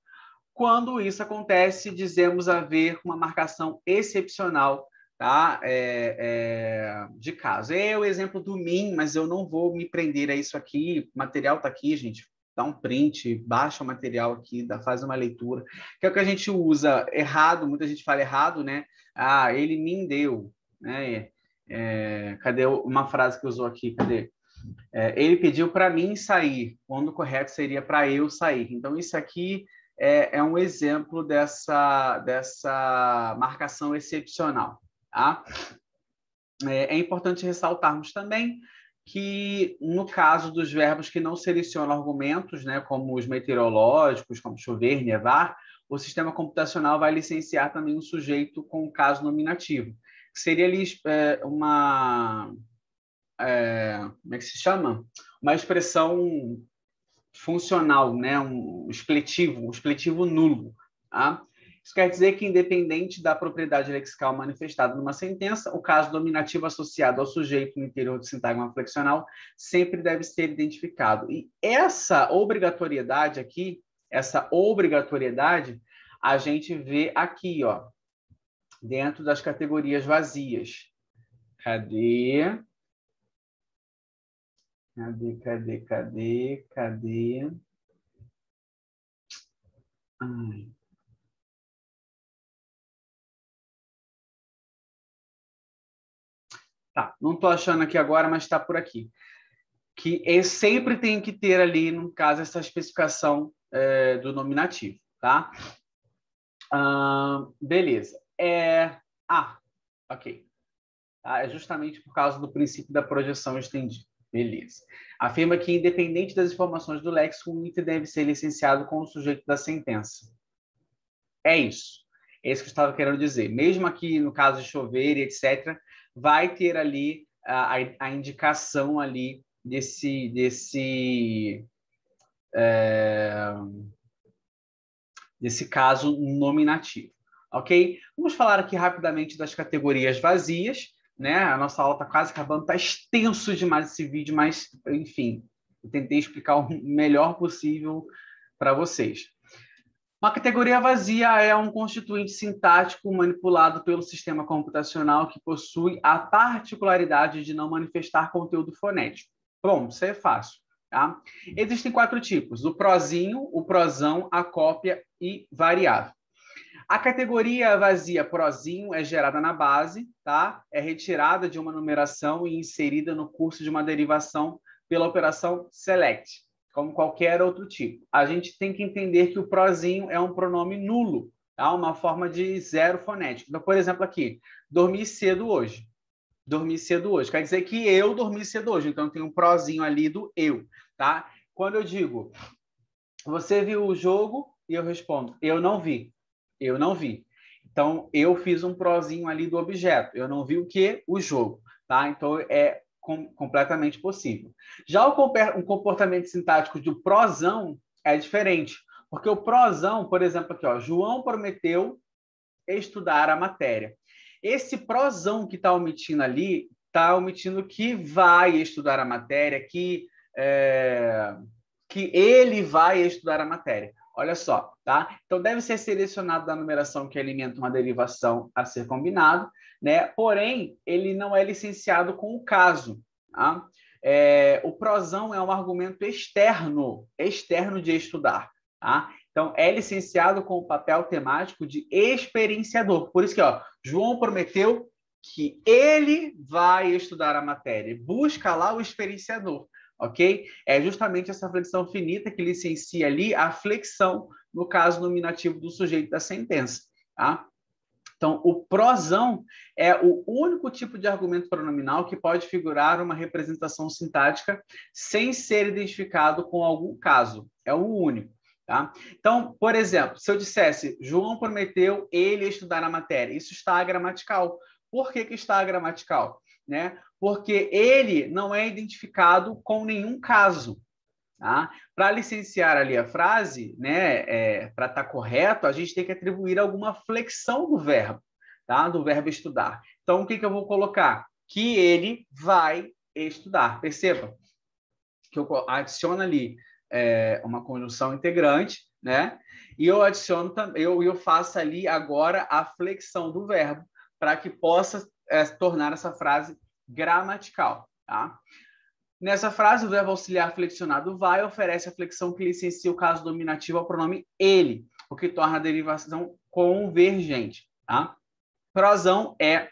Quando isso acontece, dizemos haver uma marcação excepcional, tá? De caso. É o exemplo do mim, mas eu não vou me prender a isso aqui. O material está aqui, gente. Dá um print, baixa o material aqui, faz uma leitura. Que é o que a gente usa errado, muita gente fala errado, né? Ah, ele me deu. Né? Cadê uma frase que usou aqui? Cadê? Ele pediu para mim sair, quando o correto seria para eu sair. Então, isso aqui é um exemplo dessa marcação excepcional. Tá? É importante ressaltarmos também que, no caso dos verbos que não selecionam argumentos, né, como os meteorológicos, como chover, nevar, o sistema computacional vai licenciar também um sujeito com o caso nominativo. Seria ali uma... como é que se chama? Uma expressão funcional, né? um expletivo nulo. Tá? Isso quer dizer que, independente da propriedade lexical manifestada numa sentença, o caso dominativo associado ao sujeito no interior do sintagma flexional sempre deve ser identificado. E essa obrigatoriedade aqui, a gente vê aqui, ó, dentro das categorias vazias. Cadê? Cadê? Ai. Tá, não estou achando aqui agora, mas está por aqui. Que sempre tem que ter ali, no caso, essa especificação do nominativo, tá? Beleza. Ok. Tá? É justamente por causa do princípio da projeção estendida. Beleza. Afirma que, independente das informações do léxico, o item deve ser licenciado com o sujeito da sentença. É isso. É isso que eu estava querendo dizer. Mesmo aqui, no caso de chover e etc., vai ter ali a indicação ali desse caso nominativo. Ok? Vamos falar aqui rapidamente das categorias vazias. Né? A nossa aula está quase acabando, está extenso demais esse vídeo, mas, enfim, eu tentei explicar o melhor possível para vocês. Uma categoria vazia é um constituinte sintático manipulado pelo sistema computacional que possui a particularidade de não manifestar conteúdo fonético. Pronto, isso é fácil. Tá? Existem 4 tipos: o prozinho, o prosão, a cópia e variável. A categoria vazia prozinho é gerada na base, tá? É retirada de uma numeração e inserida no curso de uma derivação pela operação select. como qualquer outro tipo. A gente tem que entender que o prozinho é um pronome nulo, tá? Uma forma de zero fonético. Então, por exemplo, aqui, dormi cedo hoje. Dormi cedo hoje. Quer dizer que eu dormi cedo hoje. Então, tem um prozinho ali do eu, tá? Quando eu digo, você viu o jogo? E eu respondo, eu não vi. Eu não vi. Então, eu fiz um prozinho ali do objeto. Eu não vi o quê? O jogo, tá? Então, é completamente possível. Já o comportamento sintático do prosão é diferente. Porque o prosão, por exemplo, aqui, ó, João prometeu estudar a matéria. Esse prosão que está omitindo ali, está omitindo que vai estudar a matéria, que ele vai estudar a matéria. Olha só, tá? Então, deve ser selecionado da numeração que alimenta uma derivação a ser combinado, né? Porém, ele não é licenciado com o caso, tá? O prosão é um argumento externo de estudar, tá? Então, é licenciado com o papel temático de experienciador. Por isso que, ó, João prometeu que ele vai estudar a matéria. Busca lá o experienciador, ok? É justamente essa flexão finita que licencia ali a flexão, no caso nominativo do sujeito da sentença, tá? Então, o prosão é o único tipo de argumento pronominal que pode figurar uma representação sintática sem ser identificado com algum caso. É o único. Tá? Então, por exemplo, se eu dissesse João prometeu ele estudar a matéria, isso está gramatical. Por que está gramatical? Né? Porque ele não é identificado com nenhum caso. Tá? Para licenciar ali a frase, né, para estar correto, a gente tem que atribuir alguma flexão do verbo, tá? Do verbo estudar. Então, o que eu vou colocar? Que ele vai estudar. Perceba que eu adiciono ali uma conjunção integrante, né? E eu adiciono também, eu faço ali agora a flexão do verbo para que possa tornar essa frase gramatical, tá? Nessa frase, o verbo auxiliar flexionado vai oferece a flexão que licencia o caso dominativo ao pronome ele, o que torna a derivação convergente. Tá? Prosão é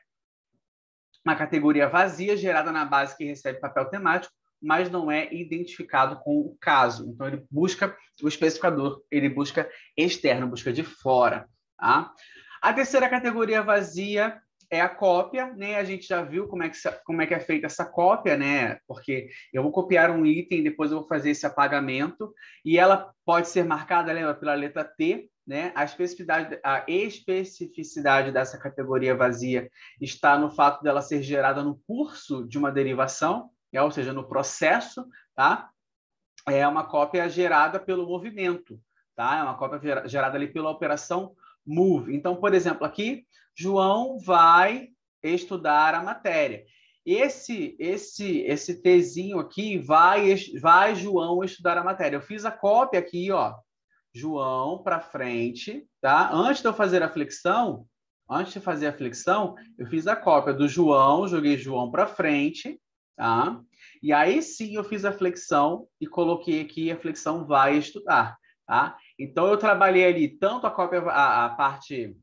uma categoria vazia gerada na base que recebe papel temático, mas não é identificado com o caso. Então, ele busca o especificador, ele busca externo, busca de fora. Tá? A terceira categoria vazia é a cópia, né? A gente já viu como é que é feita essa cópia, né? Porque eu vou copiar um item, depois eu vou fazer esse apagamento, e ela pode ser marcada, lembra, pela letra T, né? A especificidade dessa categoria vazia está no fato dela ser gerada no curso de uma derivação, né? Ou seja, no processo, tá? É uma cópia gerada pelo movimento, tá? É uma cópia gerada ali pela operação move. Então, por exemplo, aqui, João vai estudar a matéria. Esse Tzinho aqui, vai João estudar a matéria. Eu fiz a cópia aqui, ó, João para frente, tá? Antes de fazer a flexão, eu fiz a cópia do João, joguei João para frente, tá? E aí sim eu fiz a flexão e coloquei aqui a flexão vai estudar, tá? Então eu trabalhei ali tanto a parte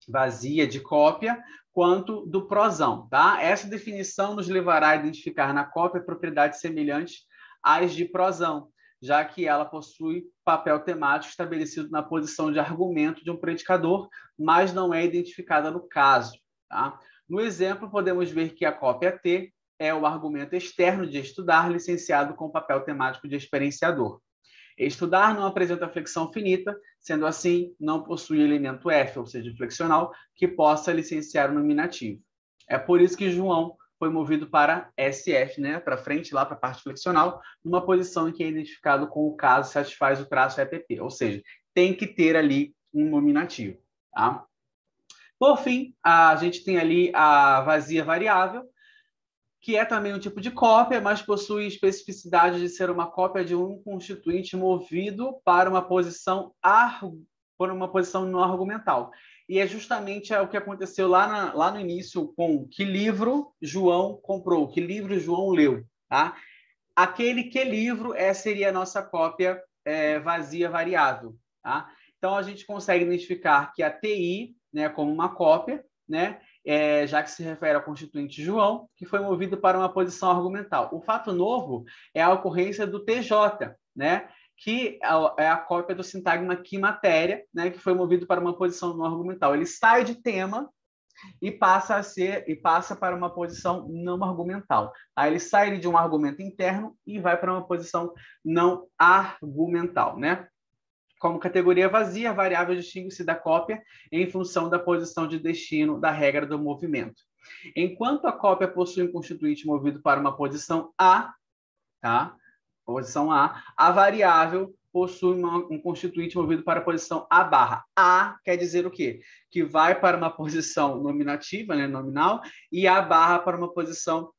vazia de cópia quanto do prosão, tá? Essa definição nos levará a identificar na cópia propriedades semelhantes às de prosão, já que ela possui papel temático estabelecido na posição de argumento de um predicador, mas não é identificada no caso, tá? No exemplo, podemos ver que a cópia T é o argumento externo de estudar, licenciado com papel temático de experienciador. Estudar não apresenta flexão finita, sendo assim, não possui elemento F, ou seja, flexional, que possa licenciar o nominativo. É por isso que João foi movido para SF, né, para frente, lá para a parte flexional, numa posição em que é identificado com o caso satisfaz o traço EPP, ou seja, tem que ter ali um nominativo. Tá? Por fim, a gente tem ali a vazia variável, que é também um tipo de cópia, mas possui especificidade de ser uma cópia de um constituinte movido para uma posição não argumental. E é justamente o que aconteceu lá no início com que livro João comprou, que livro João leu. Tá? Aquele que livro seria a nossa cópia vazia variável. Tá? Então, a gente consegue identificar que a TI, né, como uma cópia, né, já que se refere ao constituinte João, que foi movido para uma posição argumental. O fato novo é a ocorrência do TJ, né? Que é a cópia do sintagma quimatéria, né? Que foi movido para uma posição não argumental. Ele sai de tema e passa para uma posição não argumental. Aí ele sai de um argumento interno e vai para uma posição não argumental, né? Como categoria vazia, a variável distingue-se da cópia em função da posição de destino da regra do movimento. Enquanto a cópia possui um constituinte movido para uma posição A, tá? Posição A variável possui um constituinte movido para a posição A barra. A quer dizer o quê? Que vai para uma posição nominativa, né, nominal, e A barra para uma posição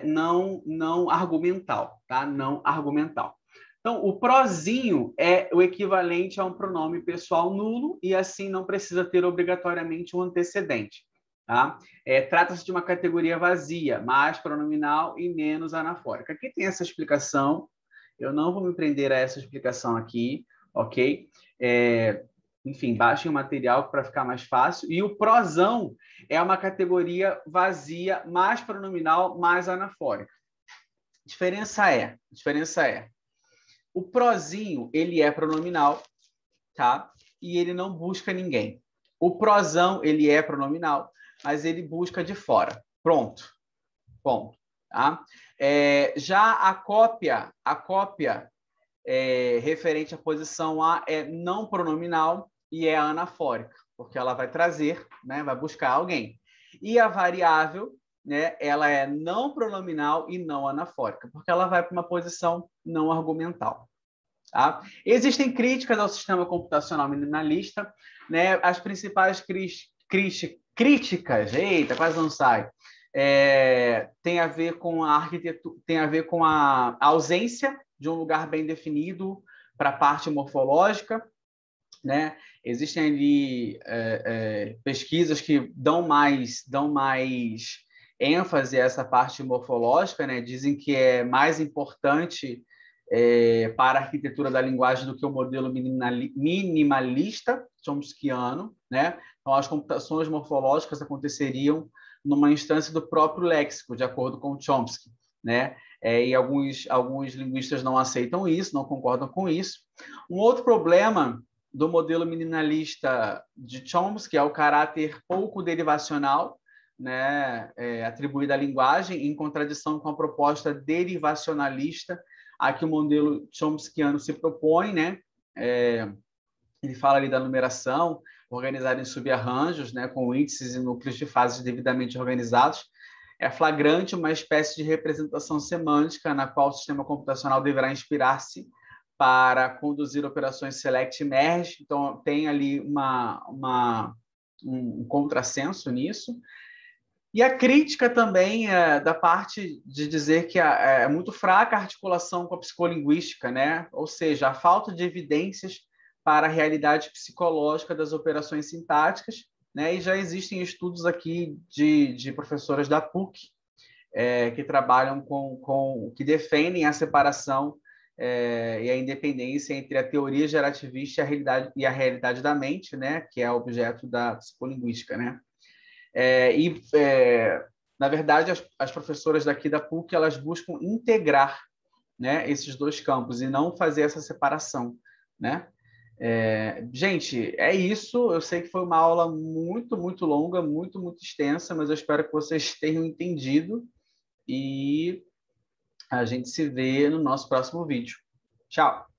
não argumental, tá? Não argumental. Então, o prozinho é o equivalente a um pronome pessoal nulo e assim não precisa ter obrigatoriamente um antecedente. Tá? Trata-se de uma categoria vazia, mais pronominal e menos anafórica. Aqui tem essa explicação. Eu não vou me prender a essa explicação aqui, ok? Enfim, baixem o material para ficar mais fácil. E o prosão é uma categoria vazia, mais pronominal, mais anafórica. Diferença é, o prozinho, ele é pronominal, tá? E ele não busca ninguém. O prosão, ele é pronominal, mas ele busca de fora. Pronto. Ponto. Tá? Já a cópia referente à posição A é não pronominal e é anafórica, porque ela vai trazer, né, vai buscar alguém. E a variável, né, ela é não pronominal e não anafórica, porque ela vai para uma posição não argumental. Tá? Existem críticas ao sistema computacional minimalista, né? As principais críticas, eita, quase não sai, tem a ver com a arquitetura, tem a ver com a ausência de um lugar bem definido para a parte morfológica, né? Existem ali pesquisas que dão mais ênfase a essa parte morfológica, né? Dizem que é mais importante para a arquitetura da linguagem do que o modelo minimalista chomskiano, né? Então, as computações morfológicas aconteceriam numa instância do próprio léxico, de acordo com Chomsky, né? E alguns linguistas não aceitam isso, não concordam com isso. Um outro problema do modelo minimalista de Chomsky é o caráter pouco derivacional, né, atribuído à linguagem, em contradição com a proposta derivacionalista a que o modelo chomskiano se propõe, né? Ele fala ali da numeração, organizada em subarranjos, né, com índices e núcleos de fases devidamente organizados. É flagrante uma espécie de representação semântica na qual o sistema computacional deverá inspirar-se para conduzir operações select e merge. Então, tem ali um contrassenso nisso. E a crítica também da parte de dizer que é muito fraca a articulação com a psicolinguística, né? Ou seja, a falta de evidências para a realidade psicológica das operações sintáticas, né? E já existem estudos aqui de professoras da PUC que trabalham que defendem a separação e a independência entre a teoria gerativista e a realidade da mente, né? Que é objeto da psicolinguística, né? Na verdade, as professoras daqui da PUC, elas buscam integrar, né, esses dois campos e não fazer essa separação, né? Gente, é isso. Eu sei que foi uma aula muito, muito longa, muito, muito extensa, mas eu espero que vocês tenham entendido e a gente se vê no nosso próximo vídeo. Tchau!